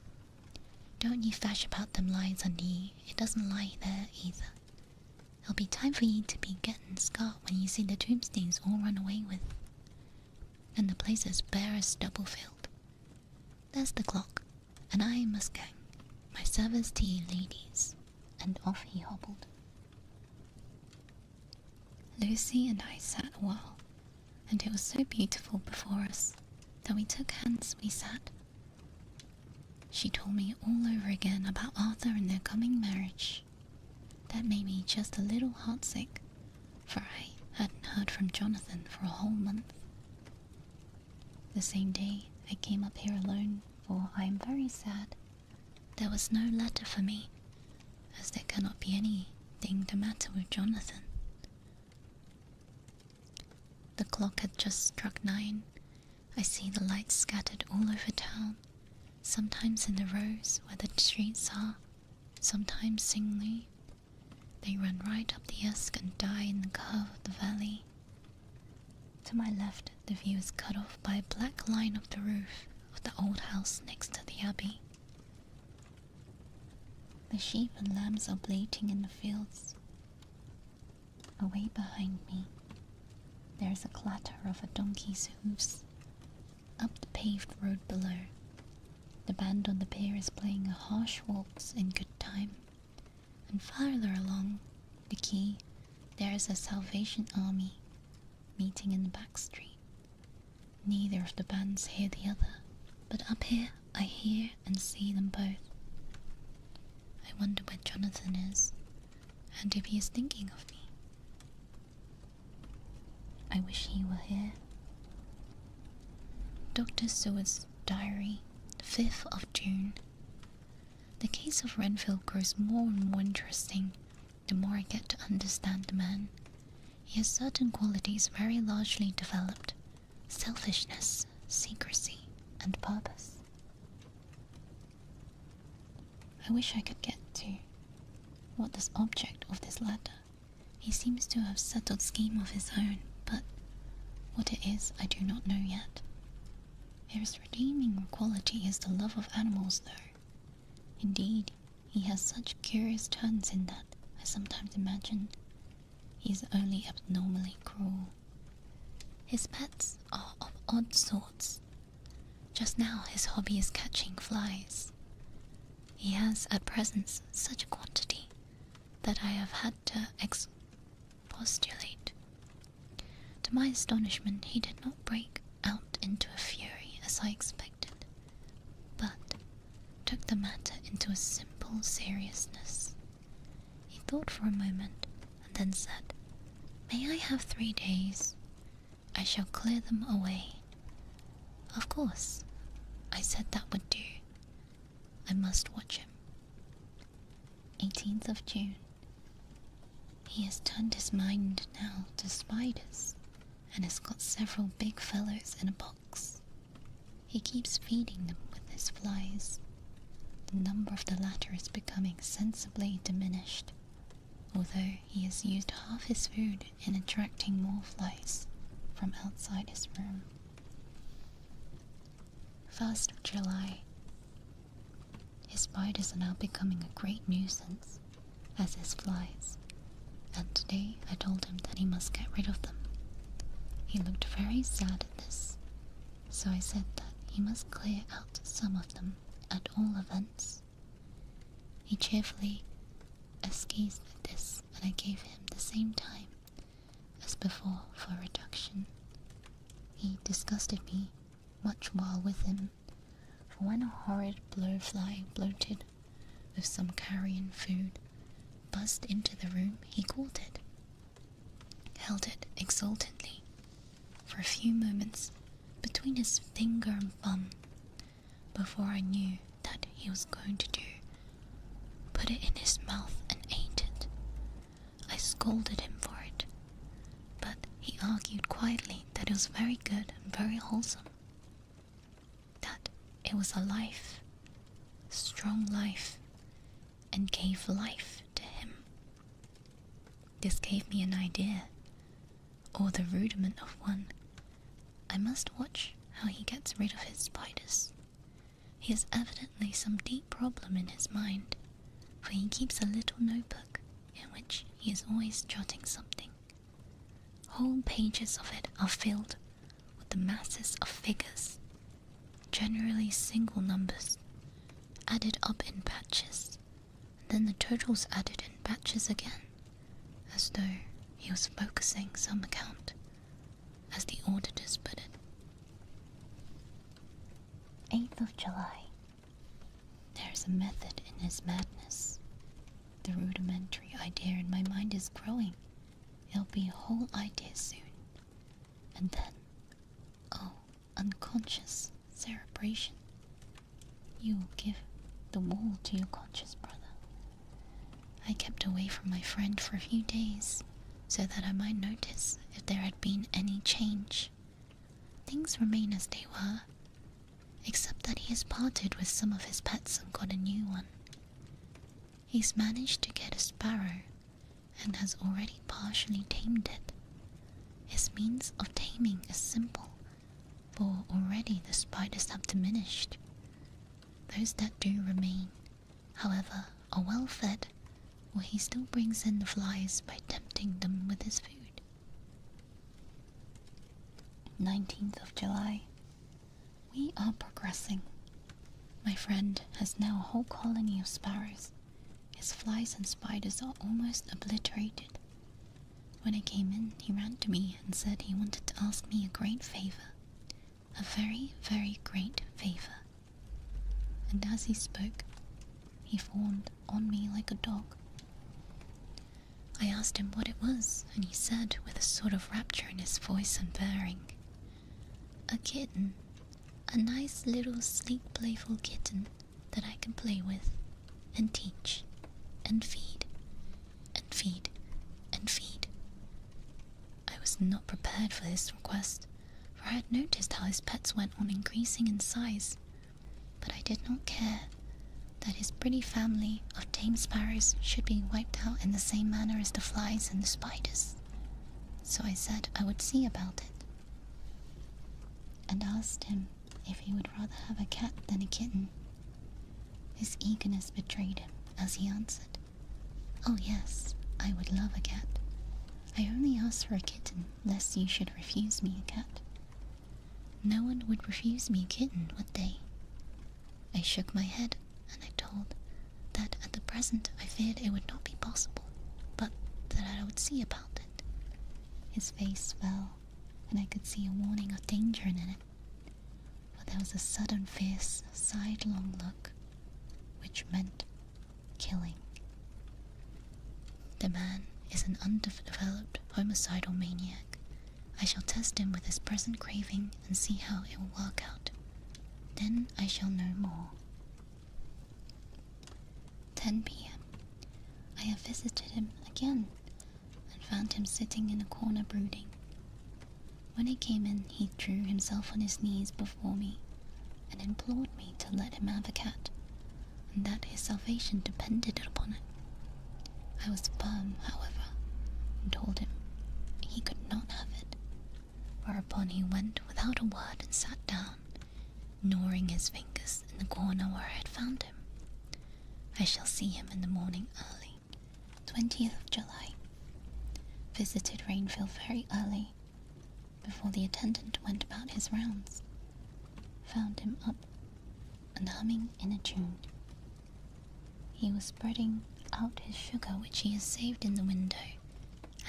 Don't ye fash about them lies under ye, it doesn't lie there either. It'll be time for ye to be getting scarred when ye see the tombstones all run away with, and the place as bare as Stubblefield. There's the clock, and I must go. My service to ye, ladies," and off he hobbled. Lucy and I sat a while, and it was so beautiful before us that we took hands we sat. She told me all over again about Arthur and their coming marriage. That made me just a little heartsick, for I hadn't heard from Jonathan for a whole month. The same day I came up here alone, for I am very sad. There was no letter for me, as there cannot be anything the matter with Jonathan. The clock had just struck 9. I see the lights scattered all over town, sometimes in the rows where the streets are, sometimes singly. They run right up the Esk and die in the curve of the valley. To my left, the view is cut off by a black line of the roof of the old house next to the abbey. The sheep and lambs are bleating in the fields. Away behind me, there is a clatter of a donkey's hooves. Up the paved road below, the band on the pier is playing a harsh waltz in good time, and farther along the quay there is a Salvation Army meeting in the back street. Neither of the bands hear the other, but up here I hear and see them both. I wonder where Jonathan is, and if he is thinking of me. I wish he were here. Dr. Seward's diary, 5th of June. The case of Renfield grows more and more interesting the more I get to understand the man. He has certain qualities very largely developed: selfishness, secrecy, and purpose. I wish I could get to what this object of this letter. He seems to have settled scheme of his own, but what it is I do not know yet. His redeeming quality is the love of animals, though. Indeed, he has such curious turns in that I sometimes imagine he is only abnormally cruel. His pets are of odd sorts. Just now his hobby is catching flies. He has at present such a quantity that I have had to expostulate. To my astonishment, he did not break out into a fury as I expected, but took the matter into a simple seriousness. He thought for a moment, and then said, "May I have 3 days? I shall clear them away." Of course, I said that would do. I must watch him. 18th of June. He has turned his mind now to spiders, and has got several big fellows in a box. He keeps feeding them with his flies. The number of the latter is becoming sensibly diminished, although he has used half his food in attracting more flies from outside his room. 1st of July. His spiders are now becoming a great nuisance, as his flies, and today I told him that he must get rid of them. He looked very sad at this, so I said that he must clear out some of them at all events. He cheerfully escaped at this, and I gave him the same time as before for reduction. He disgusted me much while with him, for when a horrid blowfly bloated with some carrion food buzzed into the room, he caught it, held it exultantly for a few moments between his finger and thumb, before I knew that he was going to do, put it in his mouth and ate it. I scolded him for it, but he argued quietly that it was very good and very wholesome, that it was a life, strong life, and gave life to him. This gave me an idea, or the rudiment of one. I must watch how he gets rid of his spiders. He has evidently some deep problem in his mind, for he keeps a little notebook in which he is always jotting something. Whole pages of it are filled with the masses of figures, generally single numbers, added up in batches, and then the totals added in batches again, as though he was focusing some account, as the auditors put it. 8th of July. There is a method in his madness. The rudimentary idea in my mind is growing. It'll be a whole idea soon. And then, oh, unconscious cerebration. You will give the wall to your conscious brother. I kept away from my friend for a few days, so that I might notice if there had been any change. Things remain as they were, except that he has parted with some of his pets and got a new one. He's managed to get a sparrow, and has already partially tamed it. His means of taming is simple, for already the spiders have diminished. Those that do remain, however, are well fed, or he still brings in the flies by tempting gifting them with his food. 19th of July. We are progressing. My friend has now a whole colony of sparrows. His flies and spiders are almost obliterated. When I came in, he ran to me and said he wanted to ask me a great favor. A very, very great favor. And as he spoke, he fawned on me like a dog. I asked him what it was, and he said, with a sort of rapture in his voice and bearing, "A kitten. A nice little sleek, playful kitten that I can play with, and teach, and feed, and feed, and feed." I was not prepared for this request, for I had noticed how his pets went on increasing in size, but I did not care that his pretty family of tame sparrows should be wiped out in the same manner as the flies and the spiders. So I said I would see about it, and asked him if he would rather have a cat than a kitten. His eagerness betrayed him as he answered, "Oh yes, I would love a cat. I only asked for a kitten lest you should refuse me a cat." No one would refuse me a kitten, would they? I shook my head, and I told that at the present I feared it would not be possible, but that I would see about it. His face fell, and I could see a warning of danger in it, for there was a sudden fierce sidelong look, which meant killing. The man is an undeveloped homicidal maniac. I shall test him with his present craving and see how it will work out. Then I shall know more. 10 p.m. I have visited him again and found him sitting in a corner brooding. When I came in, he threw himself on his knees before me and implored me to let him have a cat, and that his salvation depended upon it. I was firm, however, and told him he could not have it, whereupon he went without a word and sat down, gnawing his fingers in the corner where I had found him. I shall see him in the morning early. 20th of July. Visited Renfield very early, before the attendant went about his rounds. Found him up and humming in a tune. He was spreading out his sugar which he has saved in the window,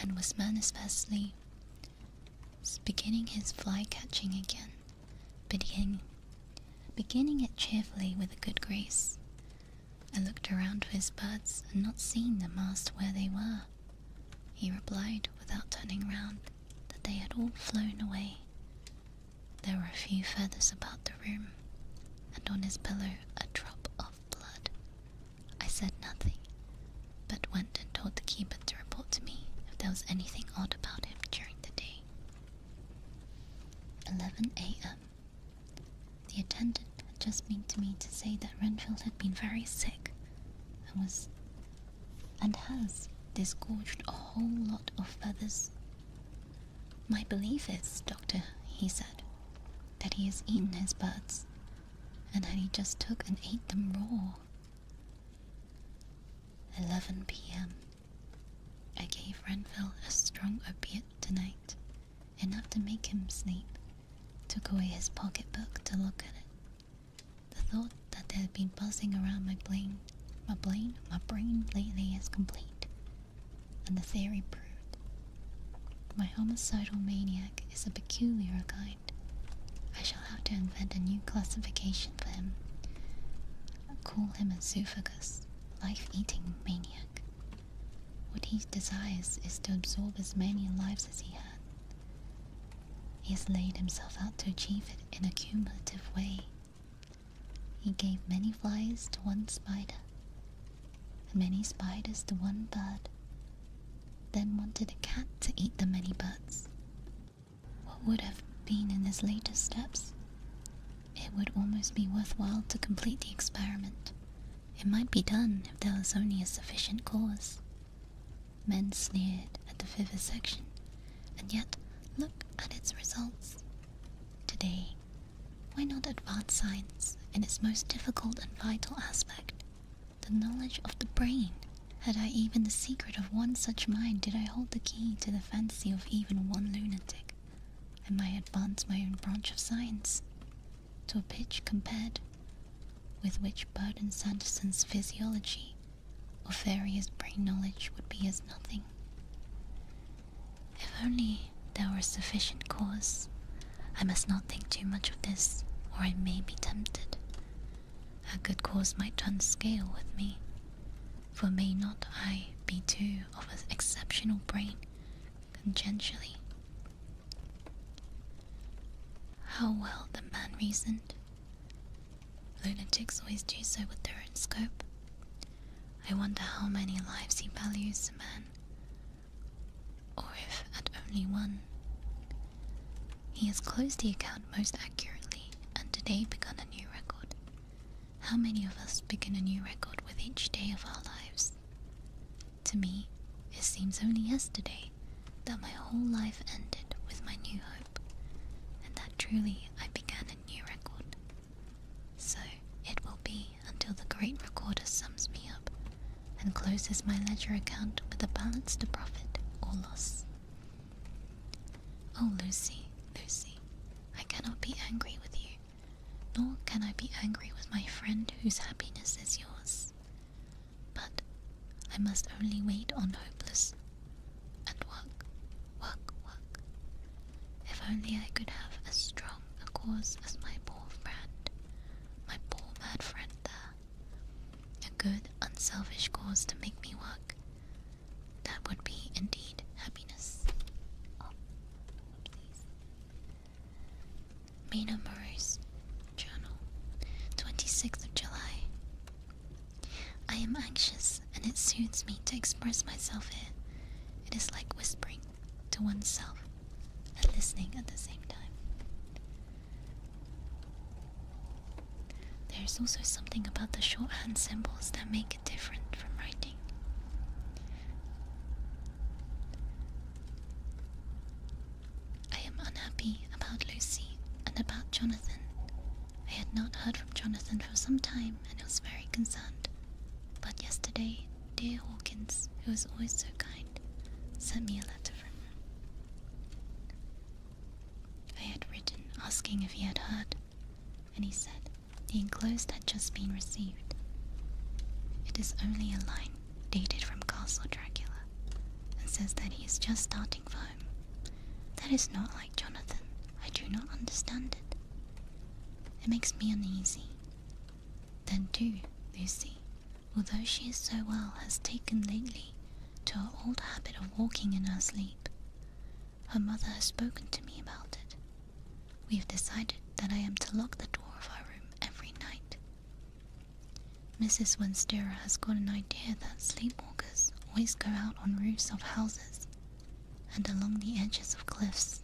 and was manifestly beginning his fly catching again, beginning it cheerfully with a good grace. I looked around for his birds, and not seeing them, asked where they were. He replied, without turning round, that they had all flown away. There were a few feathers about the room, and on his pillow a drop of blood. I said nothing, but went and told the keeper to report to me if there was anything odd about him during the day. 11 a.m. The attendant had just been to me to say that Renfield had been very sick and has disgorged a whole lot of feathers. "My belief is, doctor," he said, "that he has eaten his birds, and that he just took and ate them raw." 11 p.m. I gave Renfield a strong opiate tonight, enough to make him sleep. Took away his pocketbook to look at it. The thought that there had been buzzing around my brain lately is complete, and the theory proved. My homicidal maniac is a peculiar kind. I shall have to invent a new classification for him. I'll call him a zoophagous, life-eating maniac. What he desires is to absorb as many lives as he had. He has laid himself out to achieve it in a cumulative way. He gave many flies to one spider, and many spiders to one bird, then wanted a cat to eat the many birds. What would have been in his later steps? It would almost be worthwhile to complete the experiment. It might be done if there was only a sufficient cause. Men sneered at the vivisection, and yet look at its results. Today, why not advance science in its most difficult and vital aspect, the knowledge of the brain, Had I even the secret of one such mind, did I hold the key to the fantasy of even one lunatic, I might advance my own branch of science to a pitch compared with which Burton Sanderson's physiology or various brain knowledge would be as nothing. If only there were sufficient cause. I must not think too much of this, or I may be tempted. A good cause might turn scale with me, for may not I be too of an exceptional brain, congenially? How well the man reasoned. Lunatics always do so with their own scope. I wonder how many lives he values a man, or if at only one. He has closed the account most accurately, and today begun a new record. How many of us begin a new record with each day of our lives? To me, it seems only yesterday that my whole life ended with my new hope, and that truly I began a new record. So it will be until the great recorder sums me up and closes my ledger account with a balance to profit or loss. Oh, Lucy, Lucy, I cannot be angry with you, nor can I be angry with my friend whose happiness is yours. But I must only wait on hopeless, and work, work, work. If only I could have as strong a cause as my poor friend, my poor mad friend there. A good, unselfish cause to make me work. That would be indeed happiness. Mina Murray's Journal, 26th of July. I am anxious, and it soothes me to express myself here. It is like whispering to oneself and listening at the same time. There is also something about the shorthand symbols that make it different from writing. I am unhappy about Lucy and about Jonathan. I had not heard from Jonathan for some time, and I was very concerned. But yesterday, dear Hawkins, who is always so kind, sent me a letter from him. I had written asking if he had heard, and he said the enclosed had just been received. It is only a line dated from Castle Dracula, and says that he is just starting for home. That is not like Jonathan. I do not understand it. It makes me uneasy. Then too, Lucy, although she is so well, has taken lately to her old habit of walking in her sleep. Her mother has spoken to me about it. We have decided that I am to lock the door of her room every night. Mrs. Winsterer has got an idea that sleepwalkers always go out on roofs of houses and along the edges of cliffs,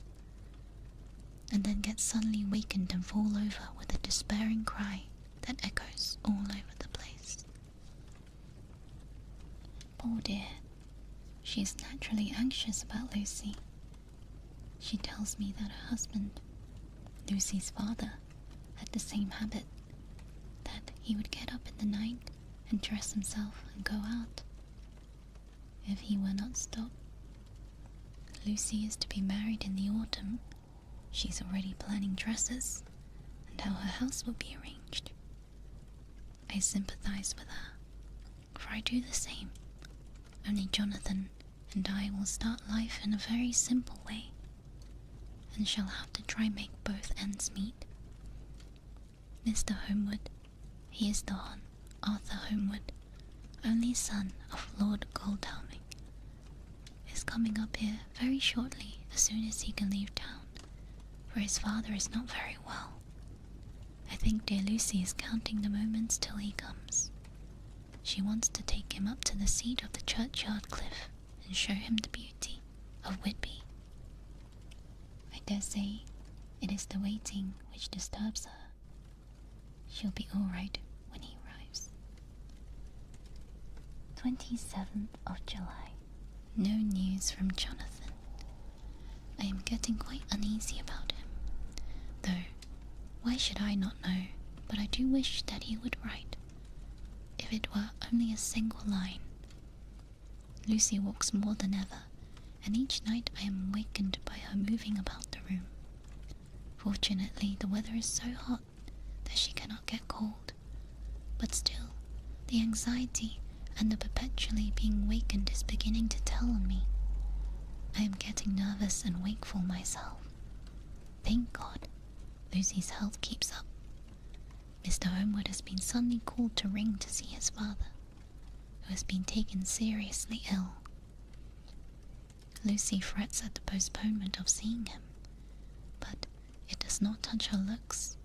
and then get suddenly wakened and fall over with a despairing cry that echoes all over the place. Poor dear, she is naturally anxious about Lucy. She tells me that her husband, Lucy's father, had the same habit, that he would get up in the night and dress himself and go out. If he were not stopped, Lucy is to be married in the autumn. She's already planning dresses and how her house will be arranged. I sympathize with her, for I do the same. Only Jonathan and I will start life in a very simple way, and shall have to try make both ends meet. Mr. Homewood, he is Don Arthur Homewood, only son of Lord Godalming, is coming up here very shortly as soon as he can leave town, for his father is not very well. I think dear Lucy is counting the moments till he comes. She wants to take him up to the seat of the churchyard cliff and show him the beauty of Whitby. I dare say it is the waiting which disturbs her. She'll be all right when he arrives. 27th of July. No news from Jonathan. I am getting quite uneasy about him, though why should I not know, but I do wish that he would write. If it were only a single line, Lucy walks more than ever, and each night I am wakened by her moving about the room. Fortunately, the weather is so hot that she cannot get cold, but still, the anxiety and the perpetually being wakened is beginning to tell on me. I am getting nervous and wakeful myself. Thank God, Lucy's health keeps up. Mr. Homewood has been suddenly called to ring to see his father, who has been taken seriously ill. Lucy frets at the postponement of seeing him, but it does not touch her looks.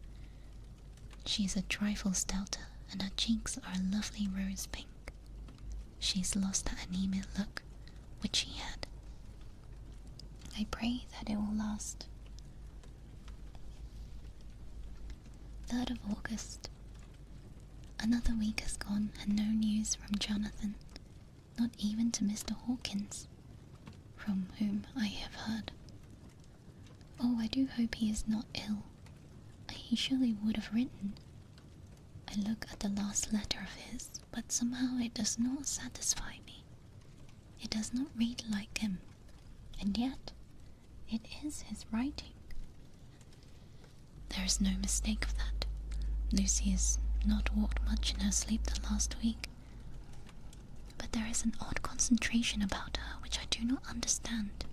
She is a trifle stouter, and her cheeks are a lovely rose pink. She has lost that anemic look which she had. I pray that it will last. 3rd of August. Another week has gone and no news from Jonathan, not even to Mr. Hawkins, from whom I have heard. Oh, I do hope he is not ill. He surely would have written. I look at the last letter of his, but somehow it does not satisfy me. It does not read like him, and yet it is his writing. There is no mistake of that. Lucy has not walked much in her sleep the last week, but there is an odd concentration about her which I do not understand.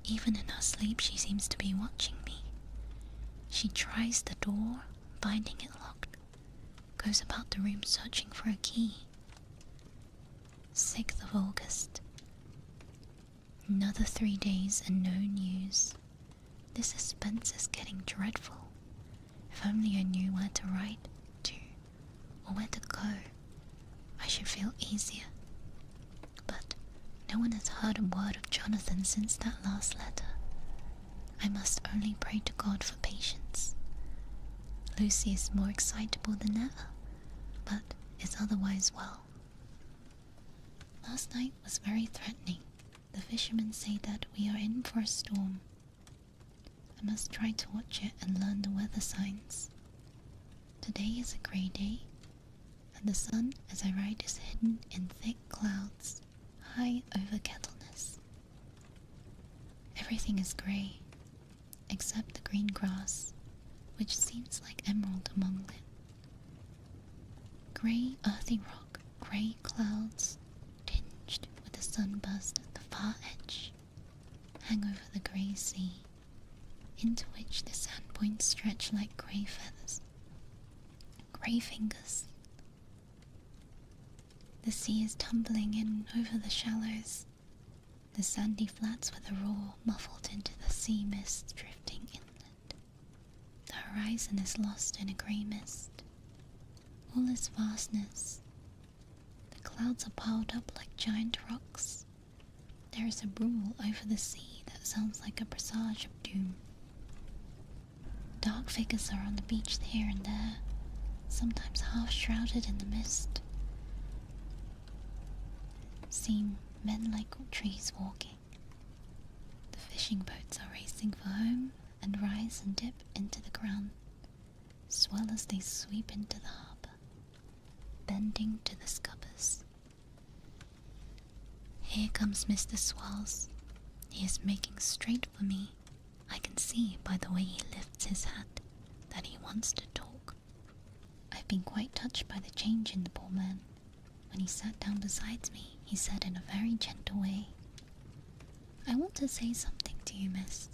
Even in her sleep she seems to be watching me. She tries the door, finding it locked, goes about the room searching for a key. 6th of August. Another 3 days and no news. This suspense is getting dreadful. If only I knew where to write to, or where to go, I should feel easier. But no one has heard a word of Jonathan since that last letter. I must only pray to God for patience. Lucy is more excitable than ever, but is otherwise well. Last night was very threatening. The fishermen say that we are in for a storm. I must try to watch it and learn the weather signs. Today is a grey day, and the sun, as I write, is hidden in thick clouds, high over Kettleness. Everything is grey, except the green grass, which seems like emerald among it. Grey earthy rock, grey clouds, tinged with the sunburst at the far edge, hang over the grey sea, into which the sand points stretch like grey feathers, grey fingers. The sea is tumbling in over the shallows, the sandy flats with a roar muffled into the sea mist drifting inland. The horizon is lost in a grey mist. All is vastness. The clouds are piled up like giant rocks. There is a brool over the sea that sounds like a presage of doom. Dark figures are on the beach here and there, sometimes half shrouded in the mist. Seem men like trees walking. The fishing boats are racing for home and rise and dip into the ground, swell as they sweep into the harbour, bending to the scuppers. Here comes Mr. Swells. He is making straight for me. I can see by the way he lifts his hat that he wants to talk. I've been quite touched by the change in the poor man. When he sat down beside me, he said in a very gentle way, "I want to say something to you, miss."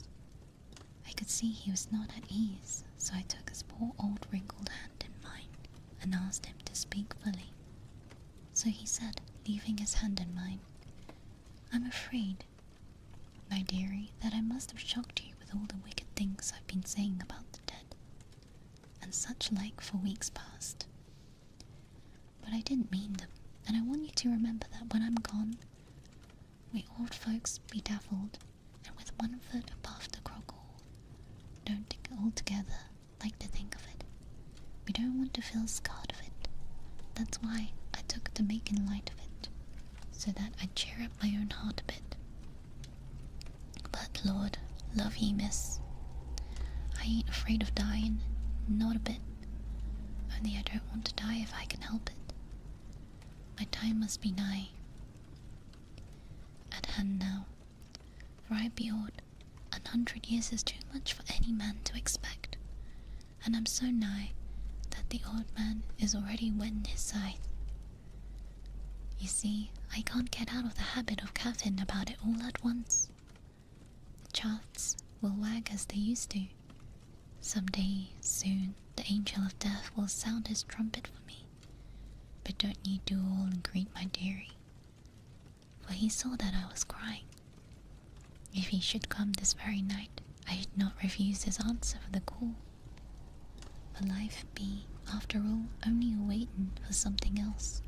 I could see he was not at ease, so I took his poor old wrinkled hand in mine and asked him to speak fully. So he said, leaving his hand in mine, "I'm afraid, my dearie, that I must have shocked you with all the wicked things I've been saying about the dead, and such like for weeks past. But I didn't mean them, and I want you to remember that when I'm gone, we old folks bedazzled, and with one foot above the crock hole, don't altogether like to think of it. We don't want to feel scarred of it. That's why I took to making light of it, so that I'd cheer up my own heart a bit. But Lord, love ye, miss, I ain't afraid of dying, not a bit. Only I don't want to die if I can help it. My time must be nigh. hand now, for I be old, 100 years is too much for any man to expect, and I'm so nigh that the old man is already whetting his scythe. You see, I can't get out of the habit of caffeine about it all at once. The charts will wag as they used to. Some day soon the angel of death will sound his trumpet for me, but don't ye do all and greet my dearie, for he saw that I was crying. If he should come this very night, I should not refuse his answer for the call. For life be, after all, only a waiting for something else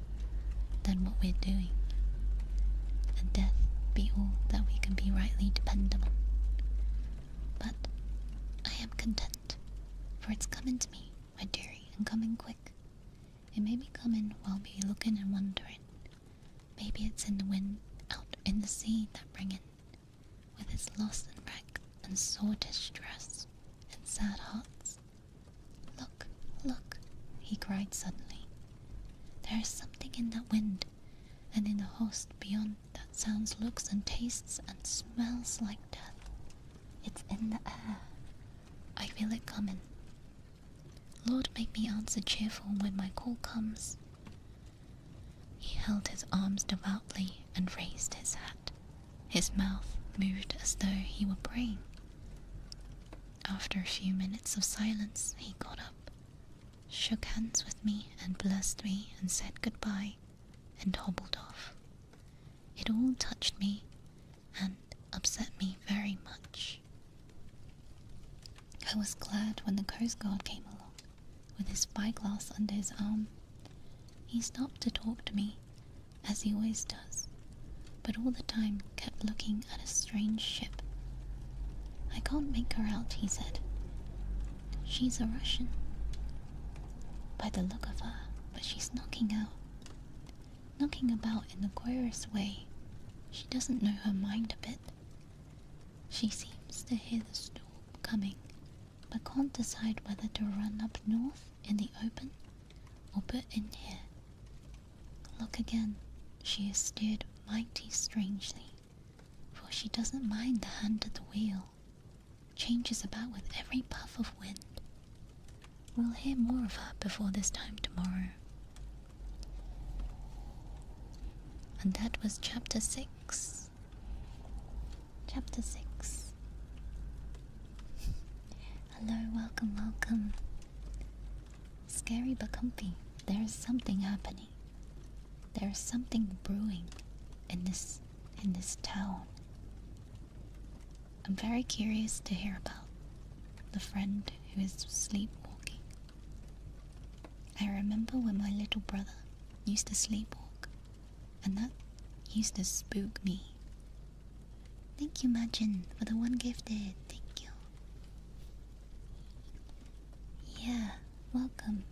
than what we're doing, and death be all that we can be rightly dependent on. But I am content, for it's coming to me, my dearie, and coming quick. It may be coming while we looking and wondering. Maybe it's in the wind out in the sea that bringing, with its loss and wreck and sore distress and sad hearts. Look, look, he cried suddenly. There is something in that wind, and in the host beyond that sounds, looks, and tastes, and smells like death. It's in the air. I feel it coming. Lord, make me answer cheerful when my call comes. He held his arms devoutly and raised his hat. His mouth moved as though he were praying. After a few minutes of silence, he got up, shook hands with me and blessed me and said goodbye, and hobbled off. It all touched me and upset me very much. I was glad when the Coast Guard came along, with his spyglass under his arm. He stopped to talk to me, as he always does, but all the time kept looking at a strange ship. I can't make her out, he said. She's a Russian, by the look of her, but she's knocking about in the queerest way. She doesn't know her mind a bit. She seems to hear the storm coming, but can't decide whether to run up north in the open or put in here. Look again, she is steered mighty strangely, for she doesn't mind the hand at the wheel, changes about with every puff of wind. We'll hear more of her before this time tomorrow. And that was chapter 6. Chapter 6. Hello, welcome, welcome. Scary but comfy. There is something happening. There is something brewing in this town. I'm very curious to hear about the friend who is sleepwalking. I remember when my little brother used to sleepwalk, and that used to spook me. Thank you, Majin, for the one gifted. Thank you. Yeah, welcome.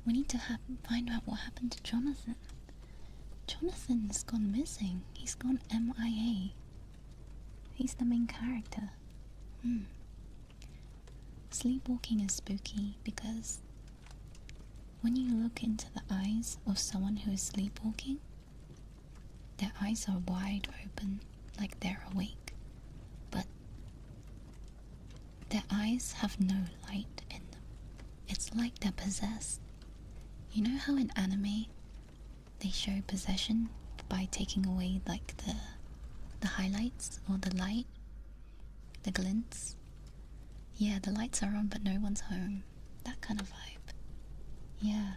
We need to find out what happened to Jonathan. Jonathan's gone missing. He's gone MIA. He's the main character. Sleepwalking is spooky because when you look into the eyes of someone who is sleepwalking, their eyes are wide open like they're awake, but their eyes have no light in them. It's like they're possessed. You know how in anime they show possession by taking away like the highlights or the light, the glints? Yeah, the lights are on but no one's home. That kind of vibe. Yeah,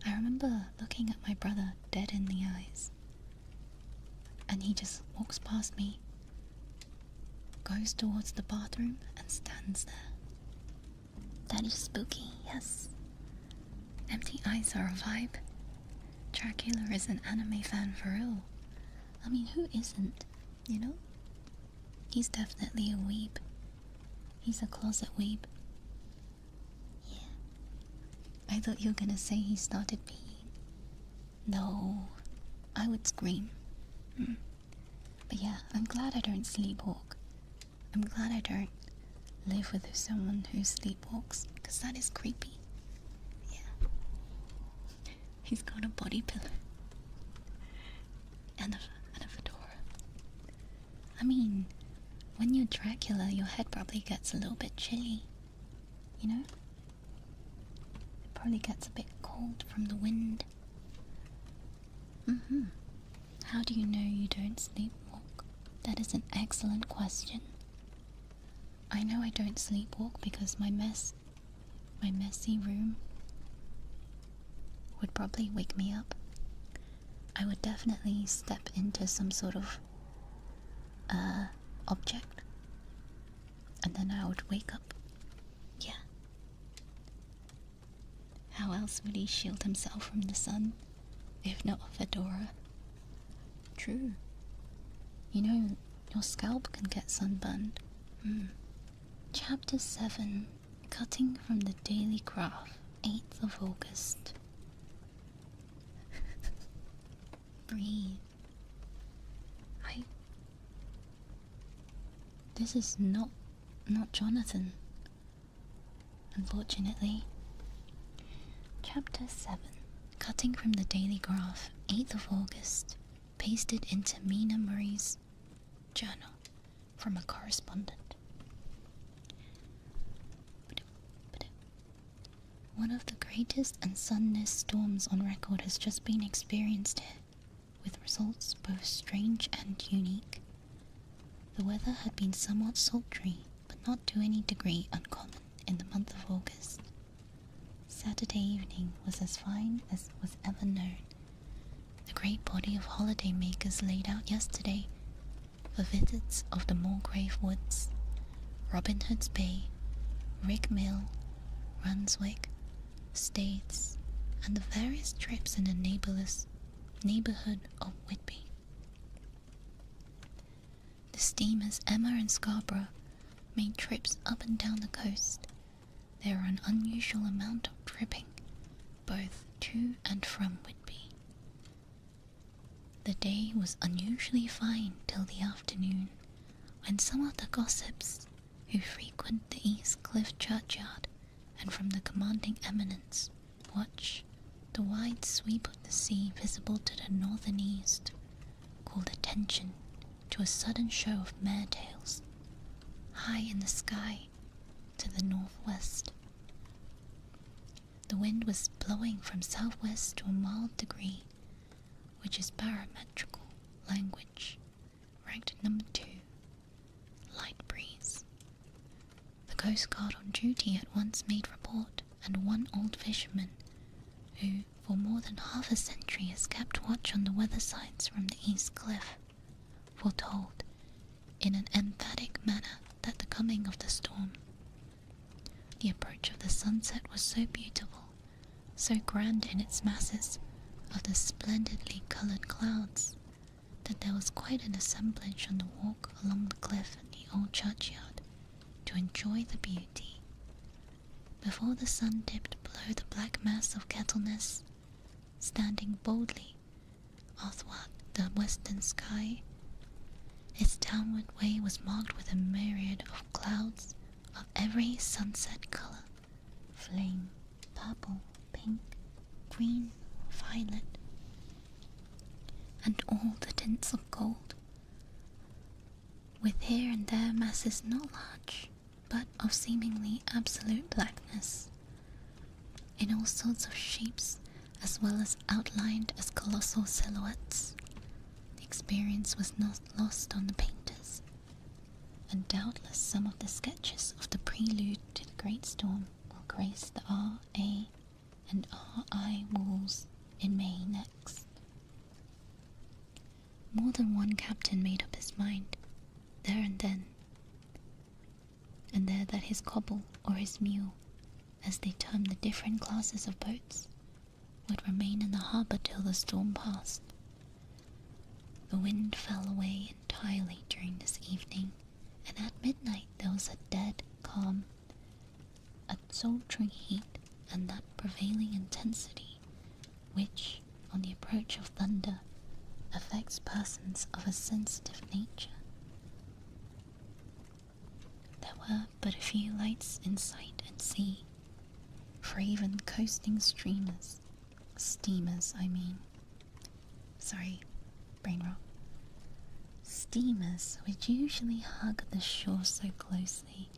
I remember looking at my brother dead in the eyes, and he just walks past me, goes towards the bathroom and stands there. That is spooky, yes. Empty eyes are a vibe. Dracula is an anime fan for real. I mean, who isn't, you know? He's definitely a weeb. He's a closet weeb. Yeah. I thought you were gonna say he started peeing. No, I would scream. But yeah, I'm glad I don't sleepwalk. I'm glad I don't live with someone who sleepwalks, because that is creepy. Yeah. He's got a body pillow and a fedora. I mean, when you're Dracula, your head probably gets a little bit chilly. You know? It probably gets a bit cold from the wind. How do you know you don't sleepwalk? That is an excellent question. I know I don't sleepwalk because my messy room would probably wake me up. I would definitely step into some sort of object, and then I would wake up. Yeah. How else would he shield himself from the sun, if not a fedora? True. You know, your scalp can get sunburned. Chapter 7, Cutting from the Daily Graph, 8th of August. Breathe. This is not Jonathan, unfortunately. Chapter 7, Cutting from the Daily Graph, 8th of August, pasted into Mina Murray's journal from a correspondent. One of the greatest and sunniest storms on record has just been experienced here, with results both strange and unique. The weather had been somewhat sultry, but not to any degree uncommon in the month of August. Saturday evening was as fine as was ever known. The great body of holiday makers laid out yesterday for visits of the Mulgrave Woods, Robin Hood's Bay, Rig Mill, Runswick, Staithes, and the various trips in the neighbourhood of Whitby. The steamers Emma and Scarborough made trips up and down the coast. There were an unusual amount of tripping, both to and from Whitby. The day was unusually fine till the afternoon, when some of the gossips who frequent the East Cliff churchyard and from the commanding eminence watch the wide sweep of the sea visible to the north and east called attention to a sudden show of mares-tails high in the sky to the northwest. The wind was blowing from southwest to a mild degree, which is barometrical language, ranked number 2, light breeze. The Coast Guard on duty at once made report, and one old fisherman, who for more than half a century has kept watch on the weather signs from the East Cliff, foretold in an emphatic manner that the coming of the storm. The approach of the sunset was so beautiful, so grand in its masses of the splendidly coloured clouds, that there was quite an assemblage on the walk along the cliff and the old churchyard to enjoy the beauty. Before the sun dipped below the black mass of Kettleness, standing boldly athwart the western sky, its downward way was marked with a myriad of clouds of every sunset colour: flame, purple, pink, green, violet, and all the tints of gold, with here and there masses not large, but of seemingly absolute blackness, in all sorts of shapes, as well as outlined as colossal silhouettes. The experience was not lost on the painters, and doubtless some of the sketches of the prelude to the great storm will grace the R.A. and R.I. walls in May next. More than one captain made up his mind, there and then, and there that his cobble or his mule, as they termed the different classes of boats, would remain in the harbour till the storm passed. The wind fell away entirely during this evening, and at midnight there was a dead calm, a sultry heat, and that prevailing intensity which, on the approach of thunder, affects persons of a sensitive nature. There were but a few lights in sight at sea, for even coasting steamers, Steamers, which usually hug the shore so closely,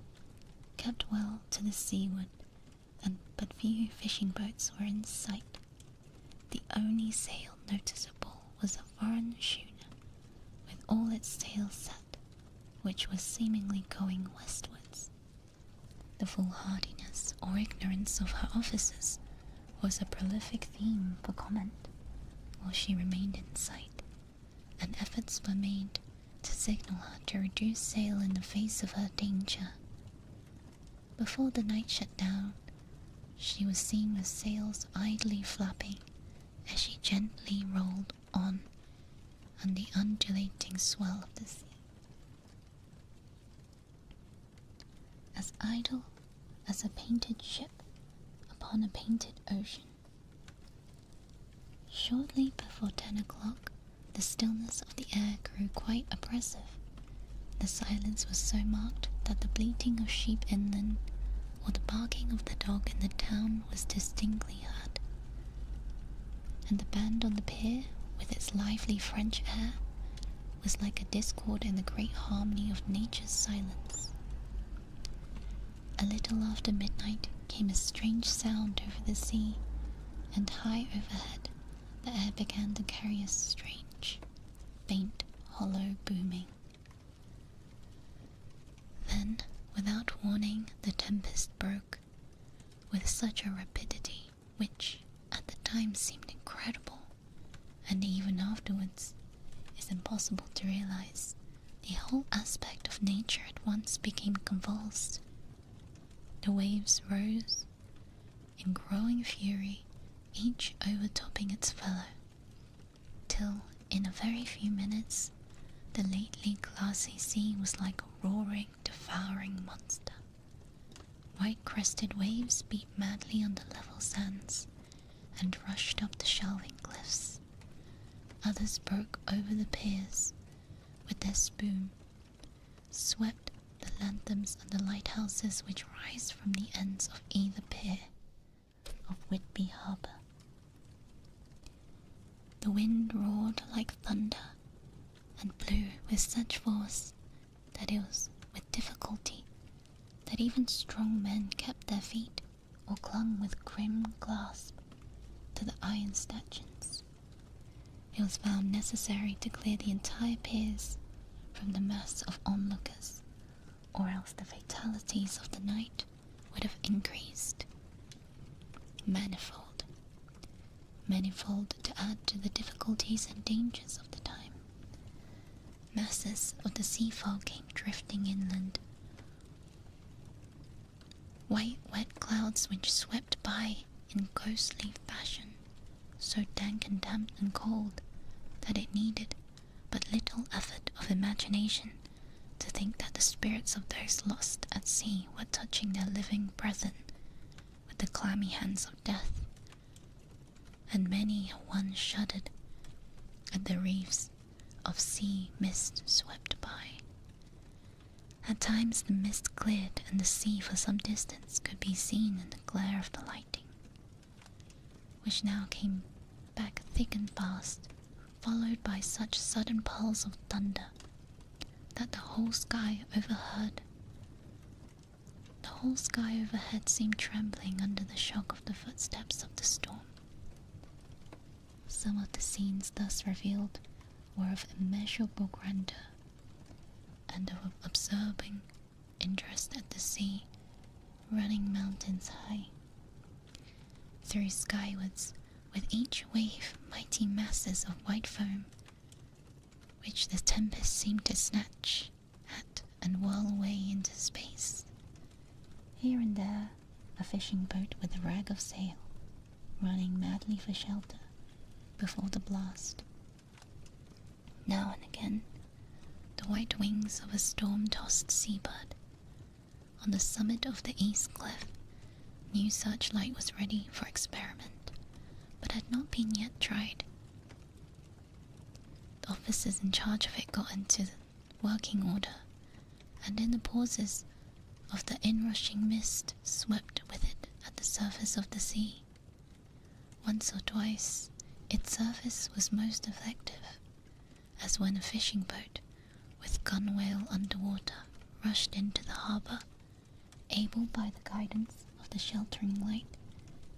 kept well to the seaward, and but few fishing boats were in sight. The only sail noticeable was a foreign schooner, with all its sails set, which was seemingly going westwards. The foolhardiness or ignorance of her officers was a prolific theme for comment while she remained in sight, and efforts were made to signal her to reduce sail in the face of her danger. Before the night shut down, she was seen with sails idly flapping as she gently rolled on the undulating swell of the sea. As idle as a painted ship upon a painted ocean. Shortly before 10 o'clock, the stillness of the air grew quite oppressive. The silence was so marked that the bleating of sheep inland or the barking of the dog in the town was distinctly heard. And the band on the pier, with its lively French air, was like a discord in the great harmony of nature's silence. A little after midnight came a strange sound over the sea, and high overhead the air began to carry a strange, faint, hollow booming. Then, without warning, the tempest broke, with such a rapidity which, at the time, seemed incredible, and even afterwards is impossible to realize. The whole aspect of nature at once became convulsed. The waves rose in growing fury, each overtopping its fellow, till, in a very few minutes, the lately glassy sea was like a roaring, devouring monster. White-crested waves beat madly on the level sands, and rushed up the shelving cliffs. Others broke over the piers with their spume, swept the lanterns and the lighthouses which rise from the ends of either pier of Whitby harbour. The wind roared like thunder, and blew with such force that it was with difficulty that even strong men kept their feet or clung with grim grasp to the iron stanchions. It was found necessary to clear the entire piers from the mass of onlookers, or else the fatalities of the night would have increased manifold to add to the difficulties and dangers of the time. Masses of the sea fog came drifting inland, white wet clouds which swept by in ghostly fashion, so dank and damp and cold that it needed but little effort of imagination to think that the spirits of those lost at sea were touching their living brethren with the clammy hands of death, and many a one shuddered at the reefs of sea mist swept by. At times the mist cleared, and the sea for some distance could be seen in the glare of the lighting, which now came back thick and fast, followed by such sudden peals of thunder that the whole sky overhead seemed trembling under the shock of the footsteps of the storm. Some of the scenes thus revealed were of immeasurable grandeur, and of absorbing interest at the sea, running mountains high. Through skywards, with each wave mighty masses of white foam, which the tempest seemed to snatch at and whirl away into space. Here and there, a fishing boat with a rag of sail, running madly for shelter before the blast. Now and again, the white wings of a storm-tossed seabird. On the summit of the east cliff, new searchlight was ready for experiment, but had not been yet tried. The officers in charge of it got into working order, and in the pauses of the inrushing mist swept with it at the surface of the sea. Once or twice its surface was most effective, as when a fishing boat with gunwale underwater, rushed into the harbour, able by the guidance of the sheltering light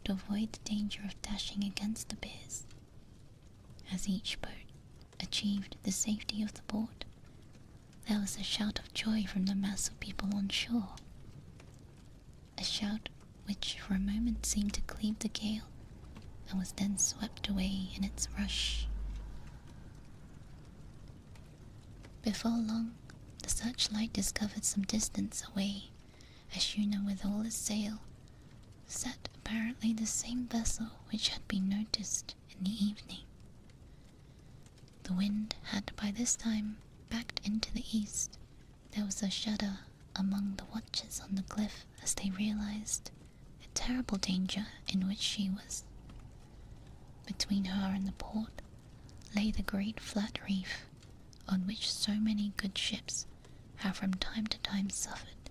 to avoid the danger of dashing against the piers. As each boat achieved the safety of the port, there was a shout of joy from the mass of people on shore. A shout which for a moment seemed to cleave the gale and was then swept away in its rush. Before long, the searchlight discovered some distance away a schooner with all its sail, set apparently the same vessel which had been noticed in the evening. The wind had by this time backed into the east. There was a shudder among the watchers on the cliff as they realized the terrible danger in which she was. Between her and the port lay the great flat reef on which so many good ships have from time to time suffered,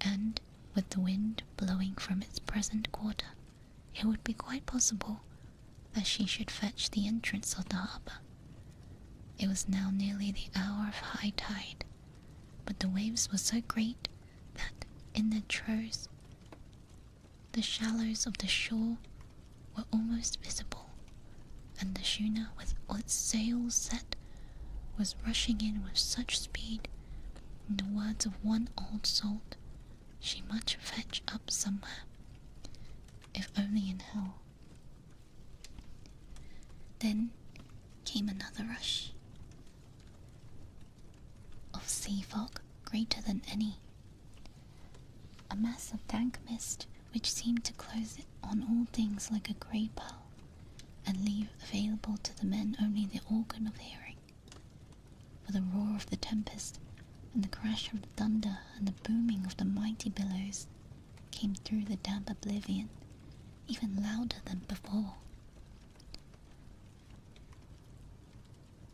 and with the wind blowing from its present quarter, it would be quite possible that she should fetch the entrance of the harbour. It was now nearly the hour of high tide, but the waves were so great that in their trows the shallows of the shore were almost visible, and the schooner with all its sails set was rushing in with such speed, in the words of one old salt, she might fetch up somewhere, if only in hell. Then came another rush of sea fog greater than any, a mass of dank mist which seemed to close it on all things like a grey pall, and leave available to the men only the organ of hearing. For the roar of the tempest, and the crash of the thunder, and the booming of the mighty billows came through the damp oblivion, even louder than before.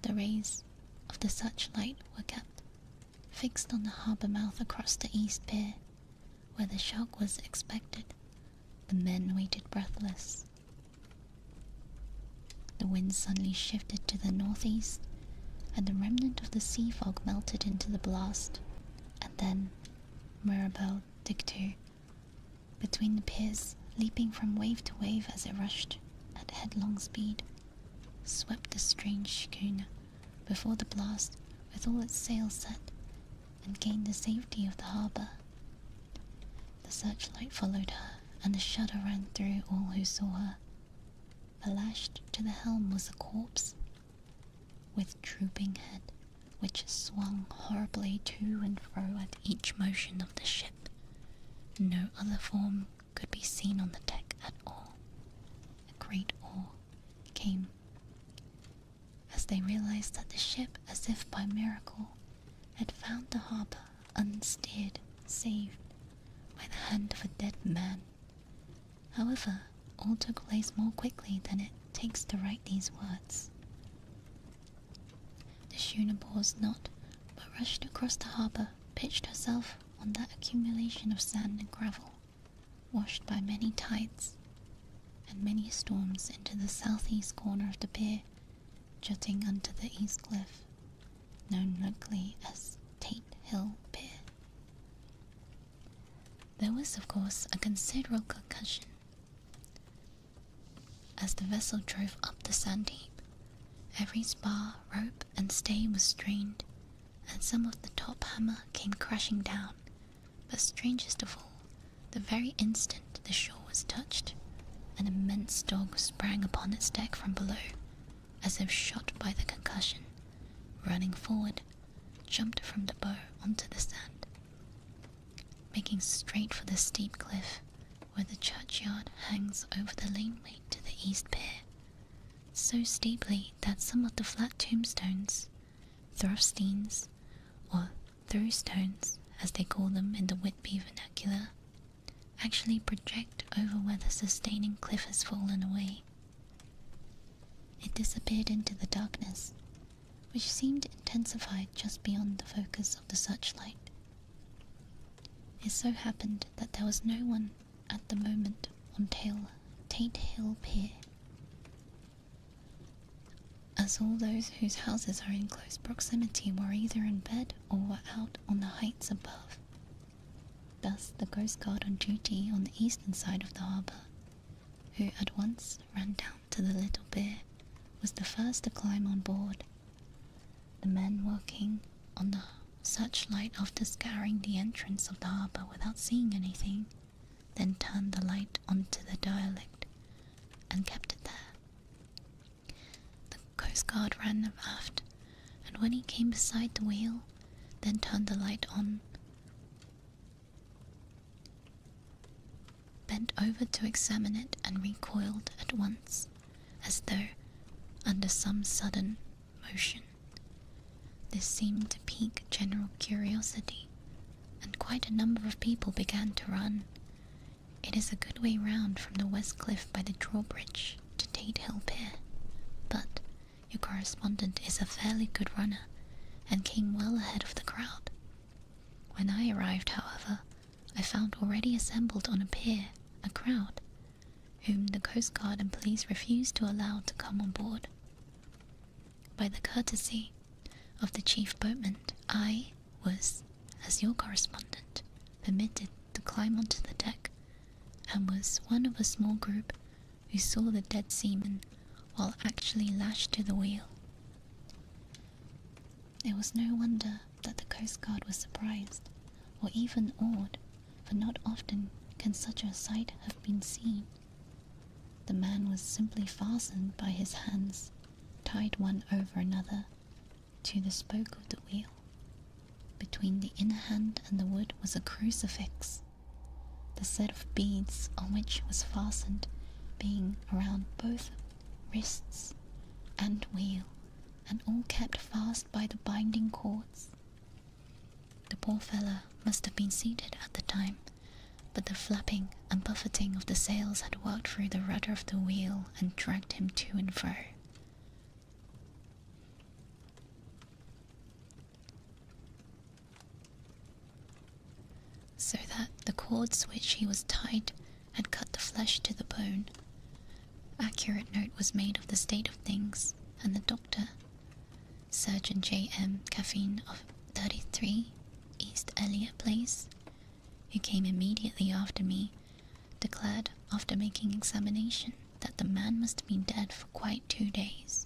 The rays of the searchlight were kept fixed on the harbour mouth across the east pier, where the shock was expected. The men waited breathless. The wind suddenly shifted to the northeast, and the remnant of the sea fog melted into the blast, and then Mirabelle Dictu, between the piers, leaping from wave to wave as it rushed at headlong speed, swept the strange schooner before the blast with all its sails set, and gained the safety of the harbour. The searchlight followed her, and a shudder ran through all who saw her. For lashed to the helm was a corpse, with drooping head, which swung horribly to and fro at each motion of the ship. No other form could be seen on the deck at all. A great awe came as they realized that the ship, as if by miracle, had found the harbour unsteered, saved by the hand of a dead man. However, all took place more quickly than it takes to write these words. The schooner paused not, but rushed across the harbour, pitched herself on that accumulation of sand and gravel, washed by many tides and many storms into the southeast corner of the pier, jutting under the east cliff, known locally as Tate Hill Pier. There was, of course, a considerable concussion as the vessel drove up the sand heap. Every spar, rope, and stay was strained, and some of the top hammer came crashing down. But strangest of all, the very instant the shore was touched, an immense dog sprang upon its deck from below, as if shot by the concussion, running forward, jumped from the bow onto the sand, making straight for the steep cliff where the churchyard hangs over the laneway to the east pier, so steeply that some of the flat tombstones, thrustines, or through-stones as they call them in the Whitby vernacular, actually project over where the sustaining cliff has fallen away. It disappeared into the darkness, which seemed intensified just beyond the focus of the searchlight. It so happened that there was no one at the moment on Tate Hill Pier. A as all those whose houses are in close proximity were either in bed or were out on the heights above. Thus the Coast Guard on duty on the eastern side of the harbour, who at once ran down to the little pier, was the first to climb on board. The men working on the searchlight, after scouring the entrance of the harbour without seeing anything, then turned the light onto the derelict and kept it there. The Coast Guard ran aft, and when he came beside the wheel, then turned the light on, bent over to examine it, and recoiled at once, as though under some sudden motion. This seemed to pique general curiosity, and quite a number of people began to run. It is a good way round from the west cliff by the drawbridge to Tate Hill Pier, but your correspondent is a fairly good runner, and came well ahead of the crowd. When I arrived, however, I found already assembled on a pier a crowd, whom the Coast Guard and police refused to allow to come on board. By the courtesy of the chief boatman, I was, as your correspondent, permitted to climb onto the deck, and was one of a small group who saw the dead seaman while actually lashed to the wheel. It was no wonder that the Coast Guard was surprised, or even awed, for not often can such a sight have been seen. The man was simply fastened by his hands, tied one over another, to the spoke of the wheel. Between the inner hand and the wood was a crucifix, the set of beads on which was fastened being around both wrists and wheel, and all kept fast by the binding cords. The poor fellow must have been seated at the time, but the flapping and buffeting of the sails had worked through the rudder of the wheel and dragged him to and fro. So that the cords which he was tied had cut the flesh to the bone. Accurate note was made of the state of things, and the doctor, Surgeon J.M. Caffeine of 33 East Elliot Place, who came immediately after me, declared, after making examination, that the man must have been dead for quite 2 days.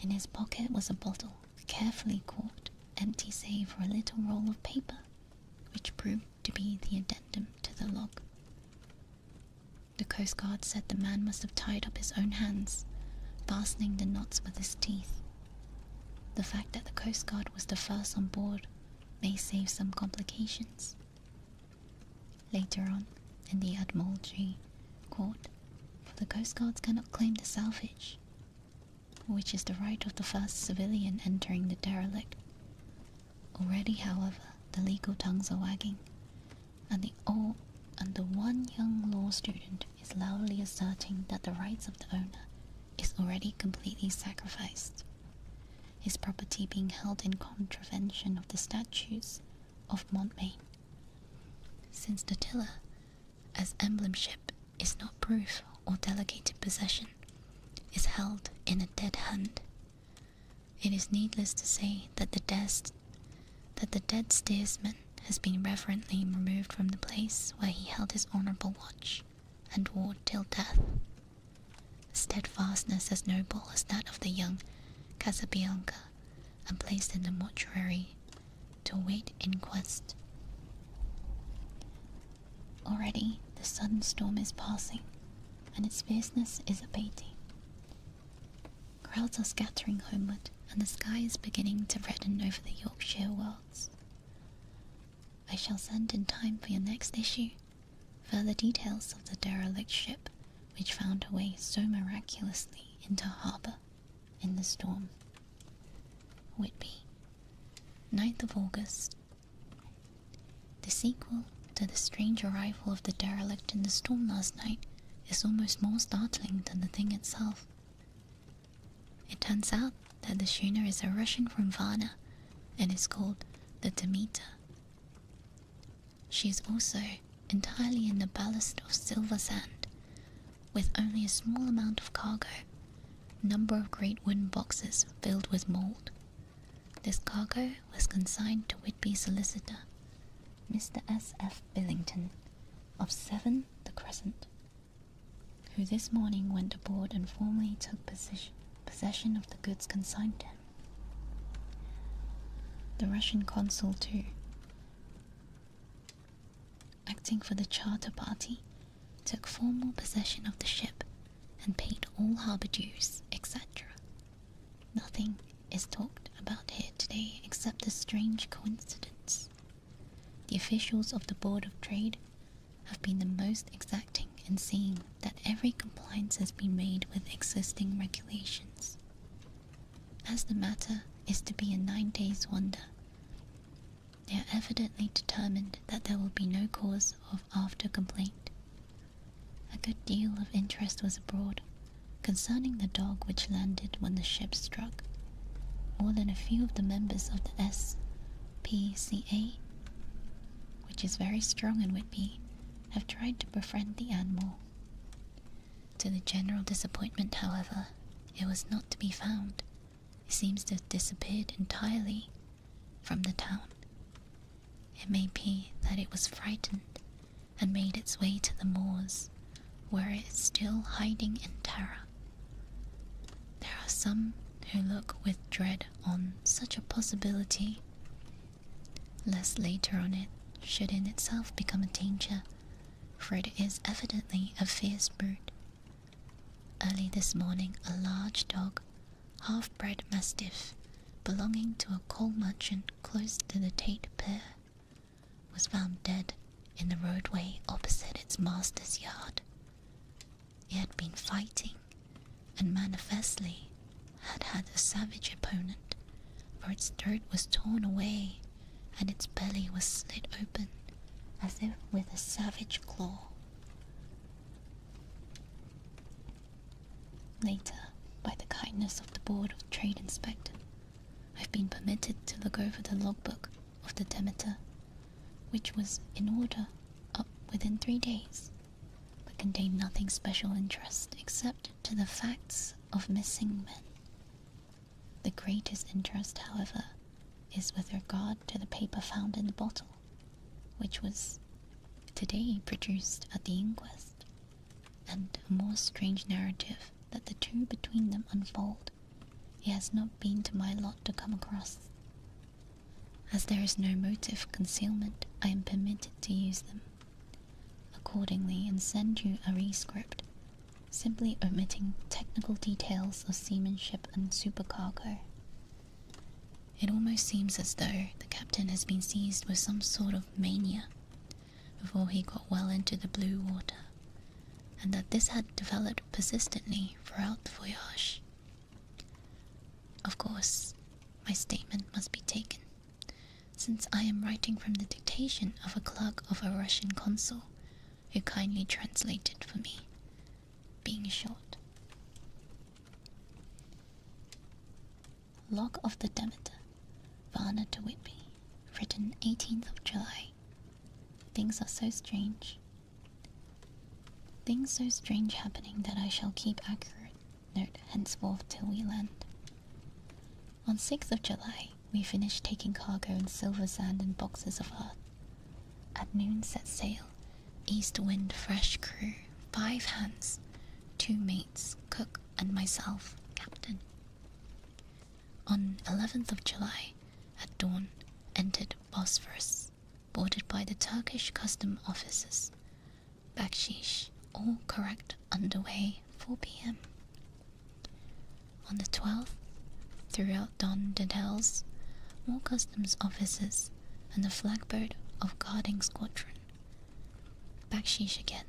In his pocket was a bottle, carefully corked, empty save for a little roll of paper, which proved to be the addendum to the log. The Coast Guard said the man must have tied up his own hands, fastening the knots with his teeth. The fact that the Coast Guard was the first on board may save some complications. Later on, in the Admiralty Court, for the Coast Guards cannot claim the salvage, which is the right of the first civilian entering the derelict. Already, however, the legal tongues are wagging, and the one young law student is loudly asserting that the rights of the owner is already completely sacrificed, his property being held in contravention of the statutes of Montmain, since the tiller, as emblem ship, is not proof or delegated possession, is held in a dead hand. It is needless to say that the dead steersman has been reverently removed from the place where he held his honourable watch and ward till death. A steadfastness as noble as that of the young Casabianca, and placed in the mortuary to await inquest. Already the sudden storm is passing, and its fierceness is abating. Crowds are scattering homeward, and the sky is beginning to redden over the Yorkshire Wolds. I shall send in time for your next issue further details of the derelict ship which found her way so miraculously into harbour in the storm. Whitby, 9th of August. The sequel to the strange arrival of the derelict in the storm last night is almost more startling than the thing itself. It turns out that the schooner is a Russian from Varna and is called the Demeter. She is also entirely in the ballast of silver sand, with only a small amount of cargo, number of great wooden boxes filled with mould. This cargo was consigned to Whitby solicitor, Mr. S.F. Billington, of 7 the Crescent, who this morning went aboard and formally took possession of the goods consigned to him. The Russian consul, too, acting for the charter party, took formal possession of the ship and paid all harbour dues, etc. Nothing is talked about here today except the strange coincidence. The officials of the Board of Trade have been the most exacting in seeing that every compliance has been made with existing regulations. As the matter is to be a 9 days' wonder, they are evidently determined that there will be no cause of after complaint. A good deal of interest was abroad concerning the dog which landed when the ship struck. More than a few of the members of the S.P.C.A., which is very strong in Whitby, have tried to befriend the animal. To the general disappointment, however, it was not to be found. It seems to have disappeared entirely from the town. It may be that it was frightened and made its way to the moors, where it is still hiding in terror. There are some who look with dread on such a possibility, lest later on it should in itself become a danger, for it is evidently a fierce brute. Early this morning a large dog, half-bred mastiff, belonging to a coal merchant close to the Tate Pier, was found dead in the roadway opposite its master's yard. It had been fighting, and manifestly had a savage opponent, for its throat was torn away, and its belly was slit open, as if with a savage claw. Later, by the kindness of the Board of Trade Inspector, I've been permitted to look over the logbook of the Demeter, which was in order up within 3 days, but contained nothing special interest except to the facts of missing men. The greatest interest, however, is with regard to the paper found in the bottle, which was today produced at the inquest, and a more strange narrative that the two between them unfold it has not been to my lot to come across. As there is no motive concealment, I am permitted to use them accordingly and send you a rescript, simply omitting technical details of seamanship and supercargo. It almost seems as though the captain has been seized with some sort of mania before he got well into the blue water, and that this had developed persistently throughout the voyage. Of course, my statement must be taken, since I am writing from the dictation of a clerk of a Russian consul who kindly translated for me, being short. Log of the Demeter, Varna to Whitby, written 18th of July. Things are so strange. Things so strange happening that I shall keep accurate note henceforth till we land. On 6th of July, we finished taking cargo in silver sand and boxes of earth. At noon set sail, east wind, fresh crew, 5 hands, 2 mates, cook and myself, captain. On 11th of July, at dawn, entered Bosphorus, boarded by the Turkish custom officers. Bakshish, all correct, underway, 4 p.m. On the 12th, throughout Don Dentels, more customs officers and the flagboat of guarding squadron. Bakshish again.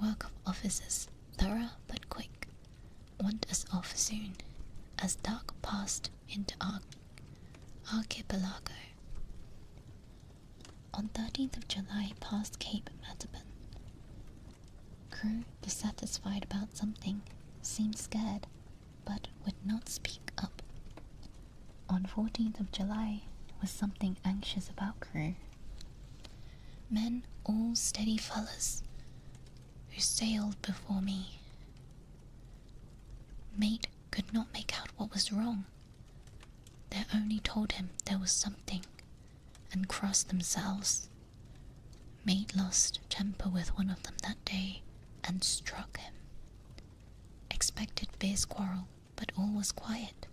Work of officers, thorough but quick. Want us off soon, as dark passed into archipelago. On 13th of July, past Cape Matapan. Crew dissatisfied about something, seemed scared, but would not speak up. On 14th of July was something anxious about crew. Men, all steady fellas, who sailed before me. Mate was wrong. They only told him there was something and crossed themselves. Mate lost temper with one of them that day and struck him. Expected fierce quarrel, but all was quiet.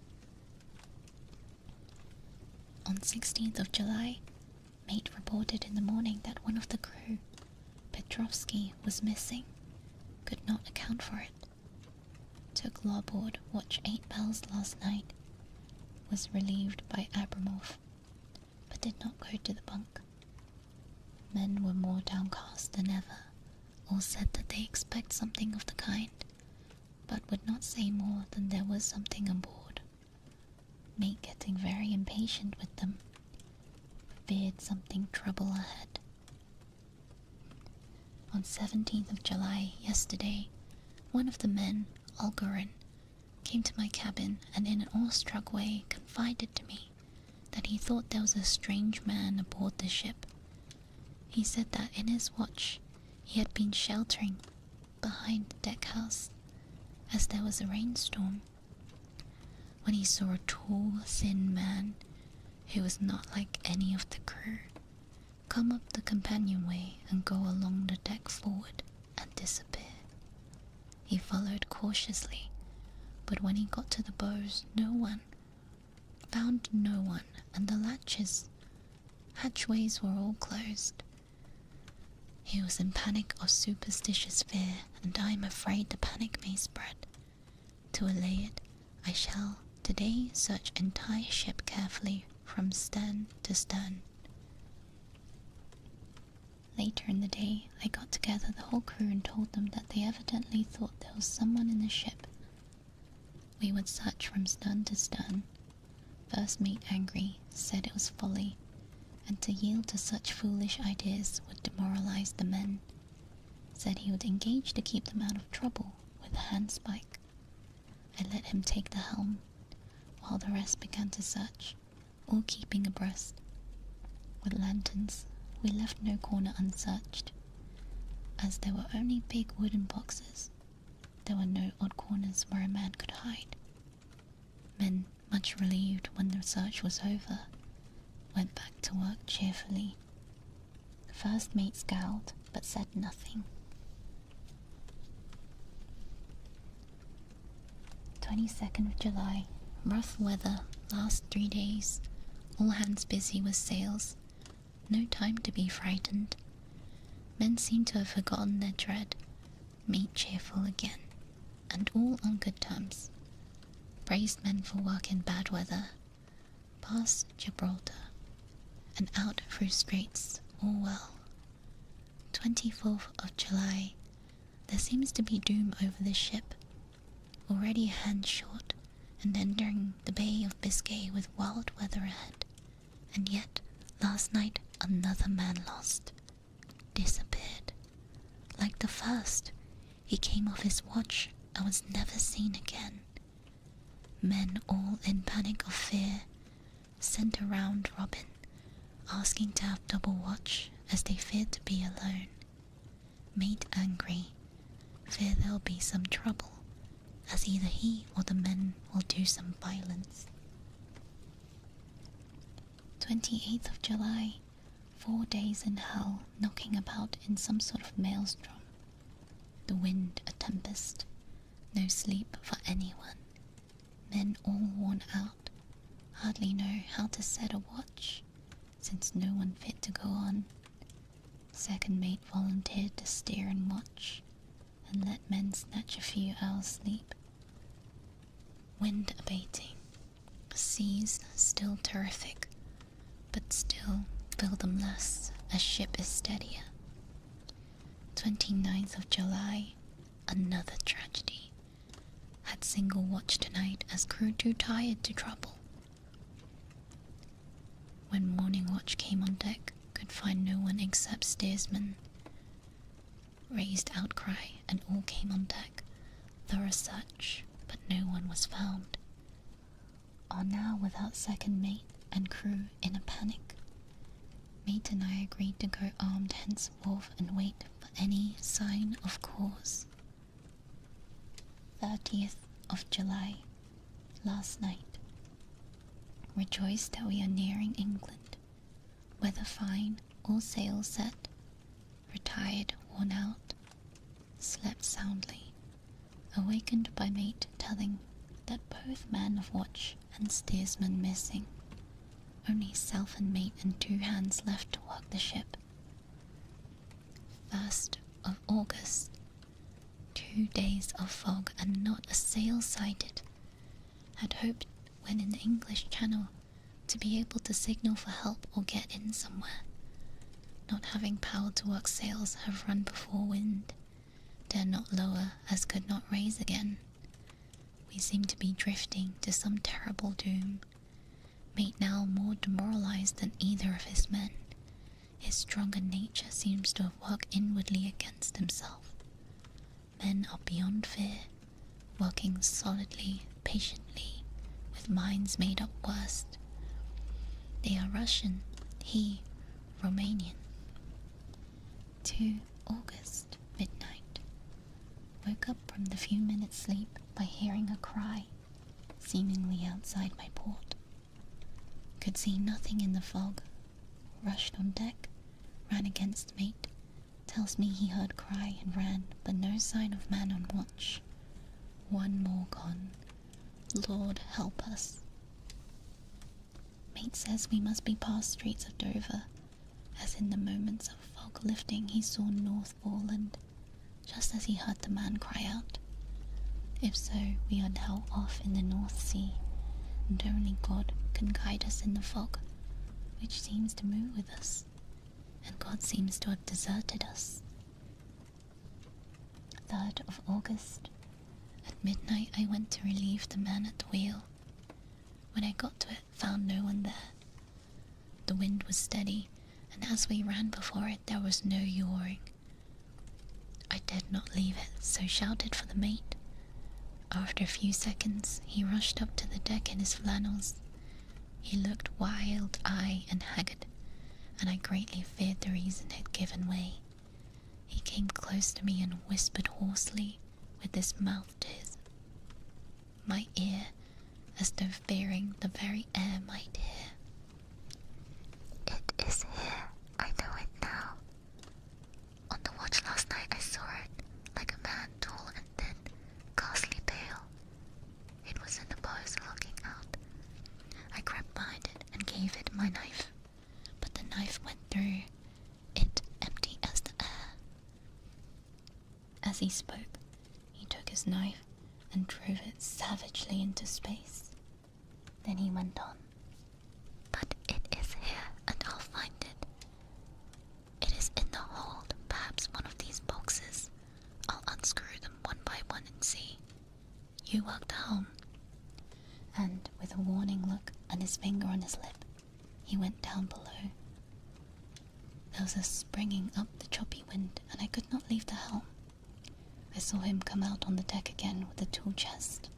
On 16th of July, Mate reported in the morning that one of the crew, Petrovsky, was missing. Could not account for it. Took larboard watch 8 bells last night. Was relieved by Abramov, but did not go to the bunk. Men were more downcast than ever. All said that they expect something of the kind, but would not say more than there was something on board. Mate getting very impatient with them. Feared something trouble ahead. On 17th of July, yesterday, one of the men, Olgarin, came to my cabin and in an awestruck way confided to me that he thought there was a strange man aboard the ship. He said that in his watch he had been sheltering behind the deck house as there was a rainstorm, when he saw a tall, thin man who was not like any of the crew come up the companionway and go along the deck forward and disappear. He followed cautiously, but when he got to the bows, found no one, and the hatchways were all closed. He was in panic of superstitious fear, and I am afraid the panic may spread. To allay it, I shall today search entire ship carefully from stern to stern. Later in the day, I got together the whole crew and told them that they evidently thought there was someone in the ship. We would search from stern to stern. First mate, angry, said it was folly, and to yield to such foolish ideas would demoralize the men. Said he would engage to keep them out of trouble with a handspike. I let him take the helm, while the rest began to search, all keeping abreast. With lanterns, we left no corner unsearched. As there were only big wooden boxes, there were no odd corners where a man could hide. Men, much relieved when the search was over, went back to work cheerfully. The first mate scowled, but said nothing. 22nd of July. Rough weather, last 3 days. All hands busy with sails. No time to be frightened. Men seem to have forgotten their dread. Mate cheerful again, and all on good terms. Praised men for work in bad weather. Past Gibraltar, and out through straits, all well. 24th of July. There seems to be doom over the ship. Already a hand short, and entering the Bay of Biscay with wild weather ahead. And yet, last night, another man lost. Disappeared. Like the first, he came off his watch and was never seen again. Men all in panic of fear sent around Robin, asking to have double watch as they feared to be alone. Mate angry, fear there'll be some trouble, as either he or the men will do some violence. 28th of July. 4 days in hell, knocking about in some sort of maelstrom. The wind a tempest. No sleep for anyone. Men all worn out. Hardly know how to set a watch, since no one fit to go on. Second mate volunteered to steer and watch, and let men snatch a few hours sleep. Wind abating. Seas still terrific, but still feel them less as ship is steadier. 29th of July. Another tragedy. Had single watch tonight as crew too tired to trouble. When morning watch came on deck, could find no one except steersman. Raised outcry and all came on deck. Thorough search, but no one was found. Are now without second mate and crew in a panic. Mate and I agreed to go armed henceforth and wait for any sign of cause. 30th of July. Last night. rejoice that we are nearing England. Weather fine, all sails set. Retired, worn out, slept soundly. Awakened by mate telling that both man of watch and steersman missing. Only self and mate and 2 hands left to work the ship. 1st of August. 2 days of fog and not a sail sighted. Had hoped when in the English Channel to be able to signal for help or get in somewhere. Not having power to work sails, have run before wind. Dare not lower as could not raise again. We seem to be drifting to some terrible doom. Mate now more demoralized than either of his men. His stronger nature seems to have worked inwardly against himself. Men are beyond fear, working solidly, patiently, with minds made up worst. They are Russian, he Romanian. 2 August, midnight. Woke up from the few minutes sleep by hearing a cry, seemingly outside my port. Could see nothing in the fog. Rushed on deck, ran against mate. Tells me he heard cry and ran, but no sign of man on watch. 1 more gone. Lord help us. Mate says we must be past streets of Dover, as in the moments of fog lifting he saw North Foreland, just as he heard the man cry out. If so, we are now off in the North Sea, and only God can guide us in the fog, which seems to move with us, and God seems to have deserted us. 3rd of August. At midnight I went to relieve the man at the wheel. When I got to it, found no one there. The wind was steady, and as we ran before it, there was no yawing. I dared not leave it, so shouted for the mate. After a few seconds, he rushed up to the deck in his flannels. He looked wild-eyed and haggard, and I greatly feared the reason had given way. He came close to me and whispered hoarsely, with his mouth to my ear, as though fearing the very air might hear. It is here, I know it now. On the watch last night I saw it, like a man tall and thin, ghastly pale. It was in the bows looking out. I crept behind it and gave it my knife, but the knife went through it empty as the air. As he spoke, he took his knife and drove it savagely into space. Then he went on. But it is here, and I'll find it. It is in the hold, perhaps one of these boxes. I'll unscrew them one by one and see. You work the helm. And with a warning look and his finger on his lip, he went down below. There was a springing up the choppy wind, and I could not leave the helm. I saw him come out on the deck again with a tool chest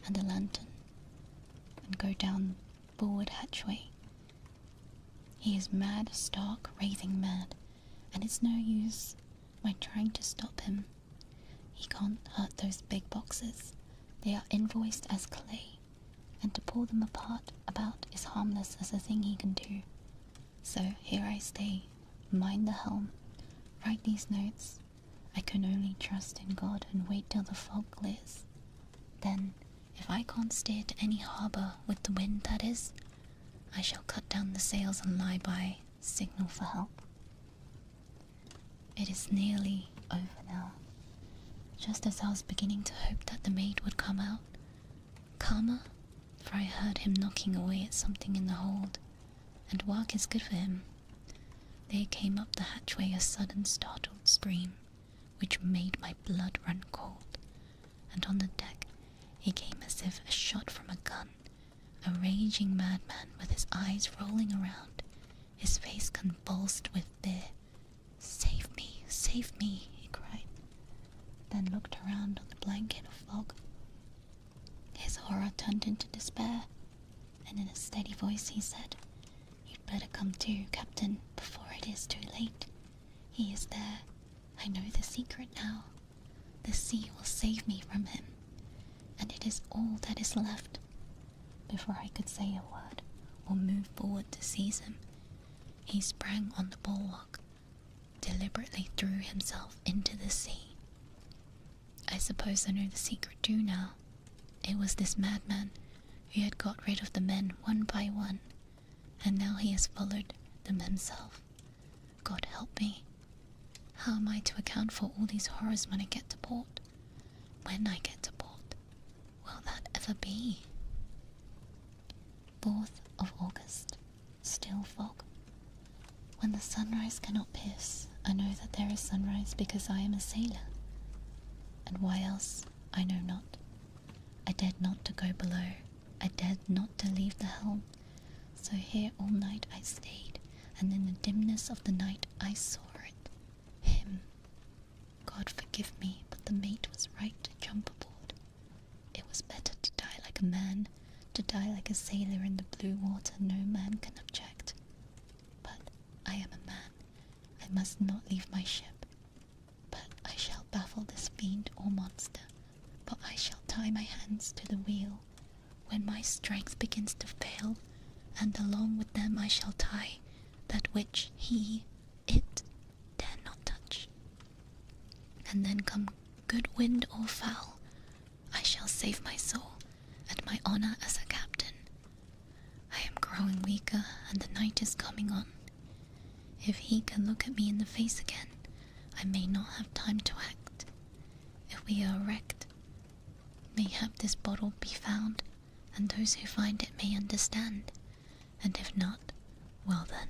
and a lantern, and go down the forward hatchway. He is mad, stark, raving mad, and it's no use my trying to stop him. He can't hurt those big boxes. They are invoiced as clay, and to pull them apart about is harmless as a thing he can do. So here I stay, mind the helm, write these notes. I can only trust in God and wait till the fog clears. Then, if I can't steer to any harbour with the wind that is, I shall cut down the sails and lie by, signal for help. It is nearly over now. Just as I was beginning to hope that the maid would come out, calmer, for I heard him knocking away at something in the hold, and work is good for him. There came up the hatchway a sudden startled scream, which made my blood run cold, and on the deck he came as if a shot from a gun, a raging madman with his eyes rolling around, his face convulsed with fear. Save me, he cried, then looked around on the blanket of fog. His horror turned into despair, and in a steady voice he said, "You'd better come to, Captain, before it is too late. He is there. I know the secret now. The sea will save me from him, and it is all that is left." Before I could say a word, or move forward to seize him. He sprang on the bulwark, deliberately threw himself into the sea. I suppose I know the secret too now. It was this madman who had got rid of the men one by one, and now he has followed them himself. God help me. How am I to account for all these horrors when I get to port? When I get to port, will that ever be? 4th of August. Still fog. When the sunrise cannot pierce, I know that there is sunrise because I am a sailor. And why else, I know not. I dared not to go below. I dared not to leave the helm. So here all night I stayed, and in the dimness of the night I saw it. Him. God forgive me, but the mate was right to jump aboard. It was better to die like a man, to die like a sailor in the blue water no man can object. But I am a man. I must not leave my ship. But I shall baffle this fiend or monster, for I shall tie my hands to the wheel when my strength begins to fail, and along with them I shall tie that which it dare not touch. And then come good wind or foul, I shall save my soul and my honor as a captain. I am growing weaker, and the night is coming on. If he can look at me in the face again, I may not have time to act. If we are wrecked, mayhap this bottle be found, and those who find it may understand. And if not, well then,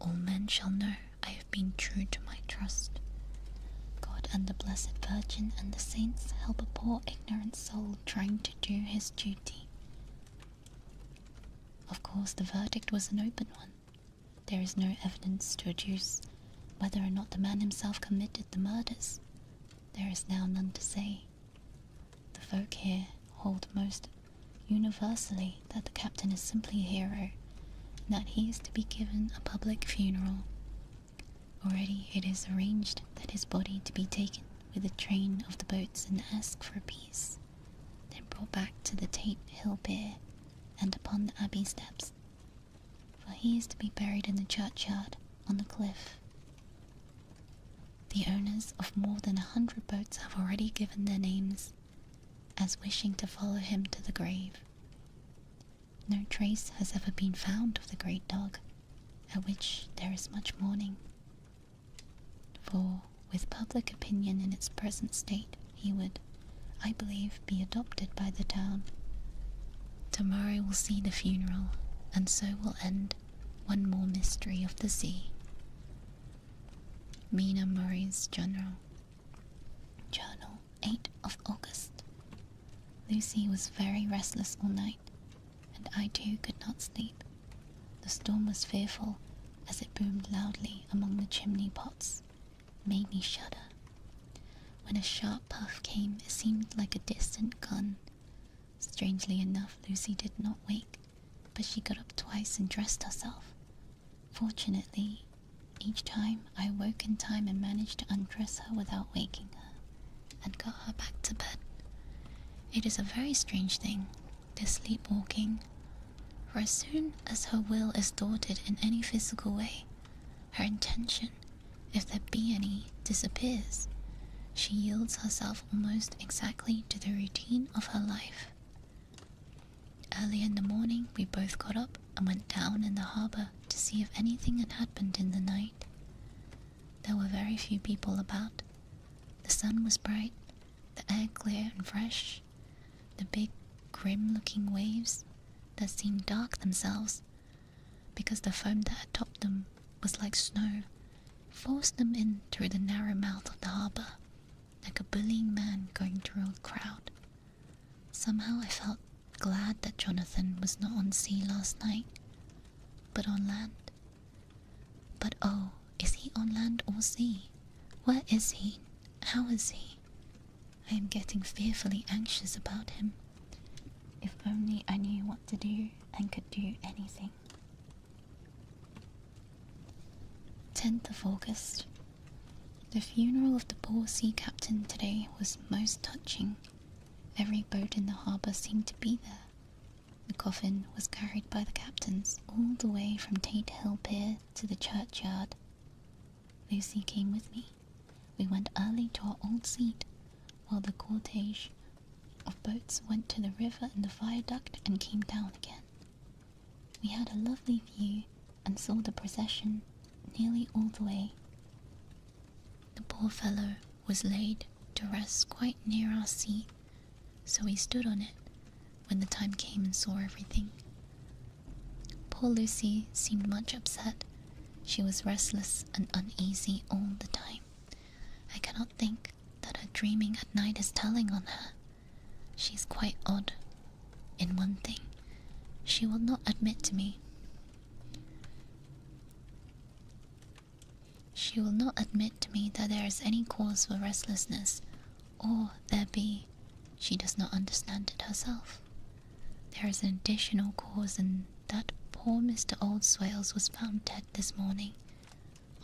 all men shall know I have been true to my trust. God and the Blessed Virgin and the saints help a poor ignorant soul trying to do his duty. Of course, the verdict was an open one. There is no evidence to adduce whether or not the man himself committed the murders. There is now none to say. The folk here hold most universally that the captain is simply a hero, and that he is to be given a public funeral. Already it is arranged that his body to be taken with a train of the boats and asked for a peace, then brought back to the Tate Hill Pier and upon the abbey steps, for he is to be buried in the churchyard on the cliff. The owners of more than 100 boats have already given their names, as wishing to follow him to the grave. No trace has ever been found of the great dog, at which there is much mourning. For, with public opinion in its present state, he would, I believe, be adopted by the town. Tomorrow will see the funeral, and so will end one more mystery of the sea. Mina Murray's Journal. 8th of August. Lucy was very restless all night, and I too could not sleep. The storm was fearful, as it boomed loudly among the chimney pots, made me shudder. When a sharp puff came, it seemed like a distant gun. Strangely enough, Lucy did not wake, but she got up twice and dressed herself. Fortunately, each time I awoke in time and managed to undress her without waking her, and got her back to bed. It is a very strange thing, this sleepwalking, for as soon as her will is thwarted in any physical way, her intention, if there be any, disappears. She yields herself almost exactly to the routine of her life. Early in the morning, we both got up and went down in the harbour to see if anything had happened in the night. There were very few people about. The sun was bright, the air clear and fresh. The big, grim-looking waves that seemed dark themselves, because the foam that had topped them was like snow, forced them in through the narrow mouth of the harbour, like a bullying man going through a crowd. Somehow I felt glad that Jonathan was not on sea last night, but on land. But oh, is he on land or sea? Where is he? How is he? I am getting fearfully anxious about him. If only I knew what to do and could do anything. 10th of August. The funeral of the poor sea captain today was most touching. Every boat in the harbour seemed to be there. The coffin was carried by the captains all the way from Tate Hill Pier to the churchyard. Lucy came with me. We went early to our old seat, while the cortege of boats went to the river and the viaduct and came down again. We had a lovely view and saw the procession nearly all the way. The poor fellow was laid to rest quite near our seat, so we stood on it when the time came and saw everything. Poor Lucy seemed much upset. She was restless and uneasy all the time. I cannot think that her dreaming at night is telling on her. She is quite odd in one thing. She will not admit to me. She will not admit to me that there is any cause for restlessness, or there be. She does not understand it herself. There is an additional cause, and that poor Mr. Oldswales was found dead this morning,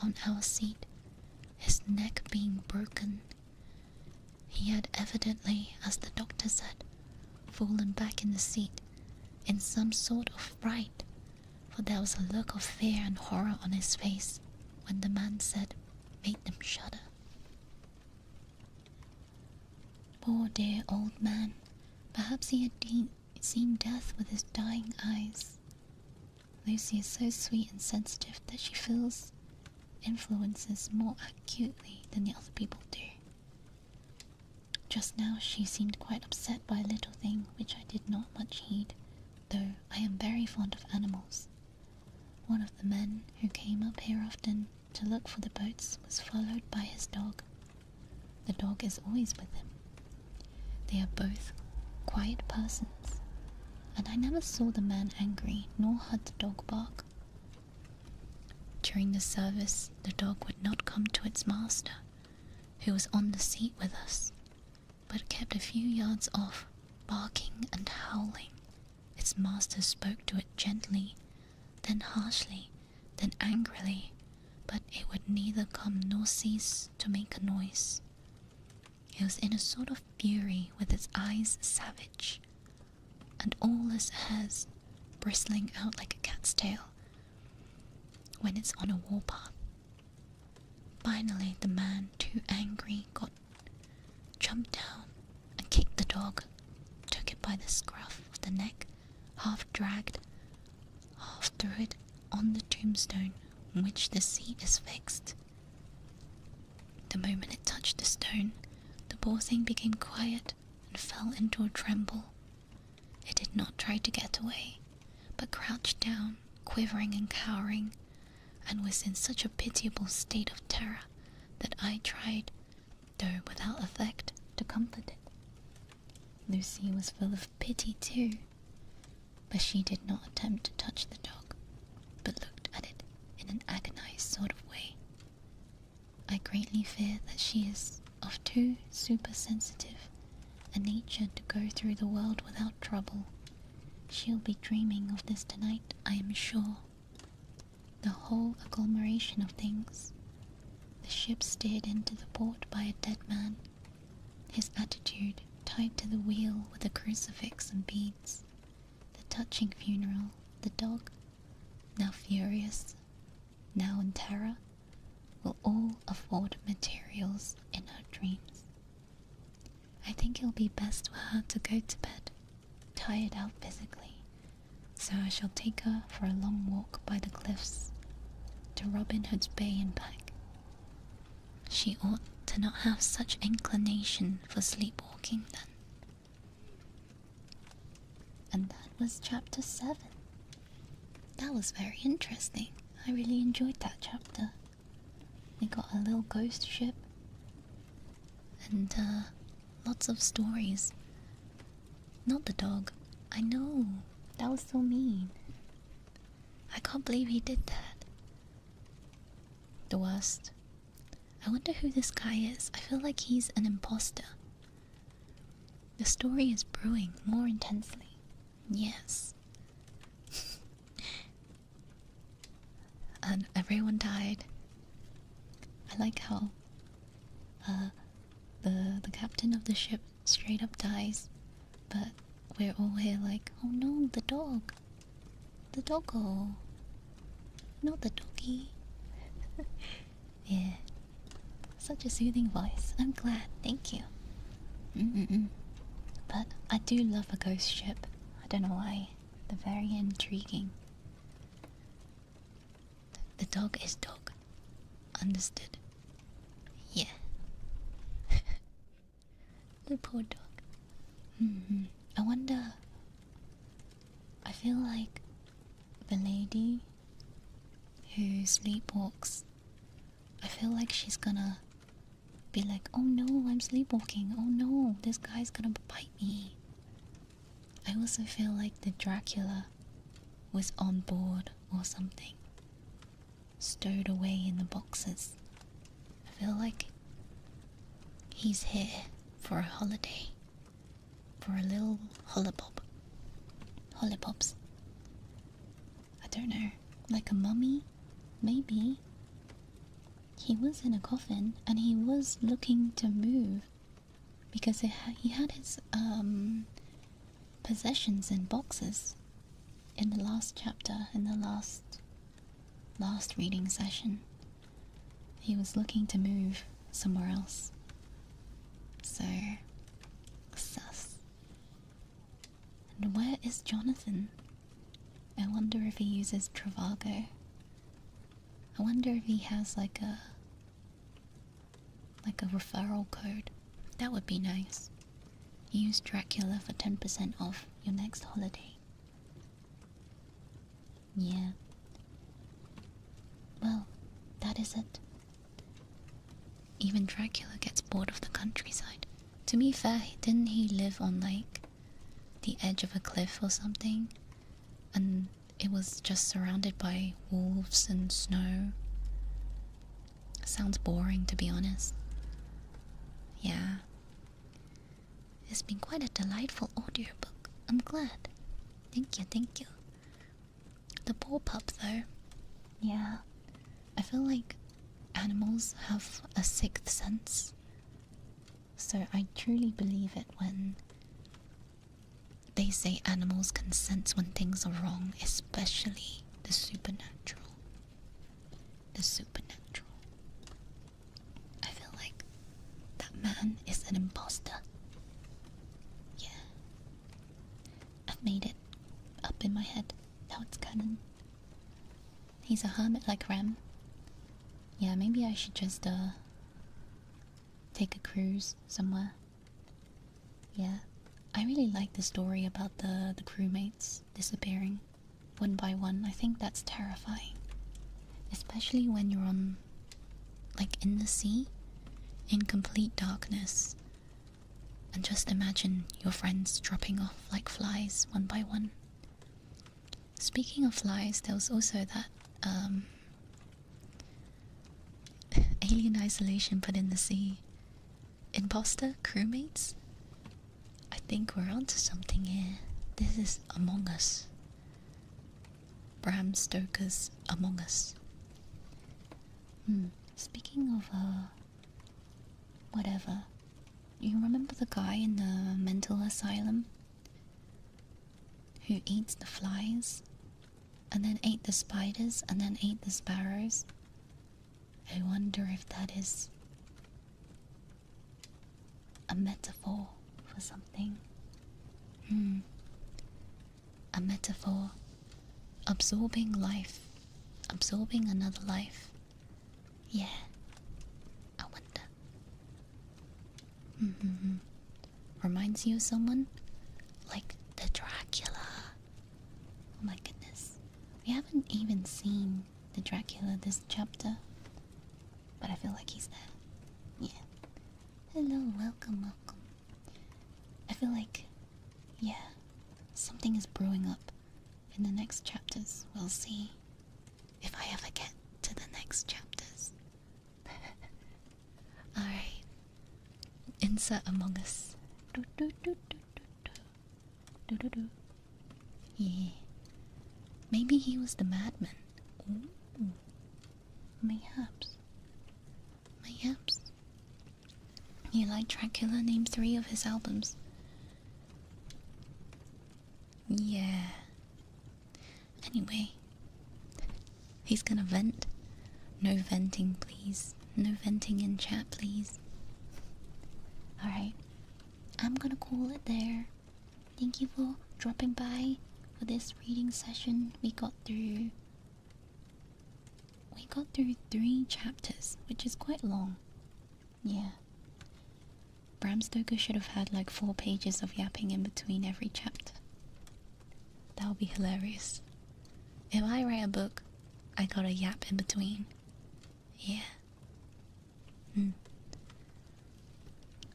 on our seat, his neck being broken. He had evidently, as the doctor said, fallen back in the seat, in some sort of fright, for there was a look of fear and horror on his face when the man said, made them shudder. Poor dear old man, perhaps he had seen death with his dying eyes. Lucy is so sweet and sensitive that she feels influences more acutely than the other people do. Just now she seemed quite upset by a little thing which I did not much heed, though I am very fond of animals. One of the men who came up here often to look for the boats was followed by his dog. The dog is always with him. They are both quiet persons, and I never saw the man angry nor heard the dog bark. During the service, the dog would not come to its master, who was on the seat with us, but kept a few yards off, barking and howling. Its master spoke to it gently, then harshly, then angrily, but it would neither come nor cease to make a noise. It was in a sort of fury, with its eyes savage, and all its hairs bristling out like a cat's tail when it's on a warpath. Finally, the man, too angry, jumped down and kicked the dog, took it by the scruff of the neck, half dragged, half threw it on the tombstone on which the seat is fixed. The moment it touched the stone, the poor thing became quiet and fell into a tremble. It did not try to get away, but crouched down, quivering and cowering, and was in such a pitiable state of terror that I tried, though without effect, to comfort it. Lucy was full of pity too, but she did not attempt to touch the dog, but looked at it in an agonized sort of way. I greatly fear that she is of too supersensitive a nature to go through the world without trouble. She'll be dreaming of this tonight, I am sure. The whole agglomeration of things. The ship steered into the port by a dead man, his attitude tied to the wheel with a crucifix and beads, the touching funeral, the dog, now furious, now in terror, will all afford materials in her dreams. I think it'll be best for her to go to bed, tired out physically, so I shall take her for a long walk by the cliffs to Robin Hood's Bay and back. She ought to not have such inclination for sleepwalking then. And that was chapter 7. That was very interesting. I really enjoyed that chapter. We got a little ghost ship and lots of stories. Not the dog. I know, that was so mean. I can't believe he did that. The worst. I wonder who this guy is. I feel like he's an imposter. The story is brewing more intensely. Yes. And everyone died. I like how the captain of the ship straight up dies, but we're all here like, oh no, the dog. The doggo. Not the doggy. Yeah. Such a soothing voice. I'm glad. Thank you. But I do love a ghost ship. I don't know why. They're very intriguing. The dog is dog. Understood. Yeah. The poor dog. I wonder. I feel like the lady who sleepwalks, I feel like she's gonna be like, oh no, I'm sleepwalking. Oh no, this guy's gonna bite me. I also feel like the Dracula was on board or something, stowed away in the boxes. I feel like he's here for a holiday, for a little hollipop. Hollipops. I don't know, like a mummy? Maybe. He was in a coffin and he was looking to move because he had his possessions in boxes in the last chapter, in the last reading session. He was looking to move somewhere else. So, sus. And where is Jonathan? I wonder if he uses Travago. I wonder if he has like a referral code. That would be nice. Use Dracula for 10% off your next holiday. Yeah. Well, that is it. Even Dracula gets bored of the countryside. To be fair, didn't he live on like the edge of a cliff or something? And it was just surrounded by wolves and snow. Sounds boring, to be honest. Yeah. It's been quite a delightful audiobook. I'm glad. Thank you, thank you. The poor pup, though. Yeah. I feel like animals have a sixth sense. So I truly believe it when they say animals can sense when things are wrong, especially the supernatural. The supernatural. I feel like that man is an imposter. Yeah. I've made it up in my head. Now it's canon. He's a hermit like Rem. Yeah, maybe I should just take a cruise somewhere. Yeah. I really like the story about the crewmates disappearing one by one. I think that's terrifying. Especially when you're on, like, in the sea, in complete darkness. And just imagine your friends dropping off like flies one by one. Speaking of flies, there was also that alien isolation put in the sea. Imposter crewmates? I think we're onto something here. This is Among Us. Bram Stoker's Among Us. Speaking of, whatever. You remember the guy in the mental asylum? Who eats the flies? And then ate the spiders? And then ate the sparrows? I wonder if that is a metaphor for something. A metaphor. Absorbing life. Absorbing another life. Yeah. I wonder. Reminds you of someone? Like the Dracula. Oh my goodness. We haven't even seen the Dracula this chapter. But I feel like he's there. Yeah. Hello, welcome, welcome. I feel like, yeah, something is brewing up in the next chapters. We'll see if I ever get to the next chapters. Alright. Insert Among Us. Yeah. Maybe he was the madman. Ooh. Mayhaps. Mayhaps. You like Dracula? Name 3 of his albums. Anyway, he's gonna vent. No venting, please. No venting in chat, please. Alright, I'm gonna call it there. Thank you for dropping by for this reading session. We got through 3 chapters, which is quite long. Yeah. Bram Stoker should have had like 4 pages of yapping in between every chapter. That would be hilarious. If I write a book, I gotta yap in between. Yeah.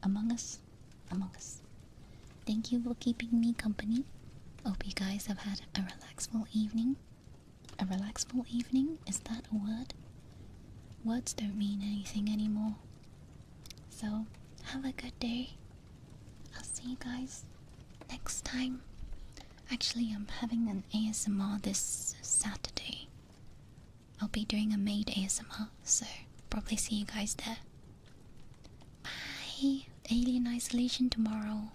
Among Us. Thank you for keeping me company. Hope you guys have had a relaxful evening. A relaxful evening? Is that a word? Words don't mean anything anymore. So, have a good day. I'll see you guys next time. Actually, I'm having an ASMR this Saturday. I'll be doing a maid ASMR, so probably see you guys there. Bye. Alien Isolation tomorrow.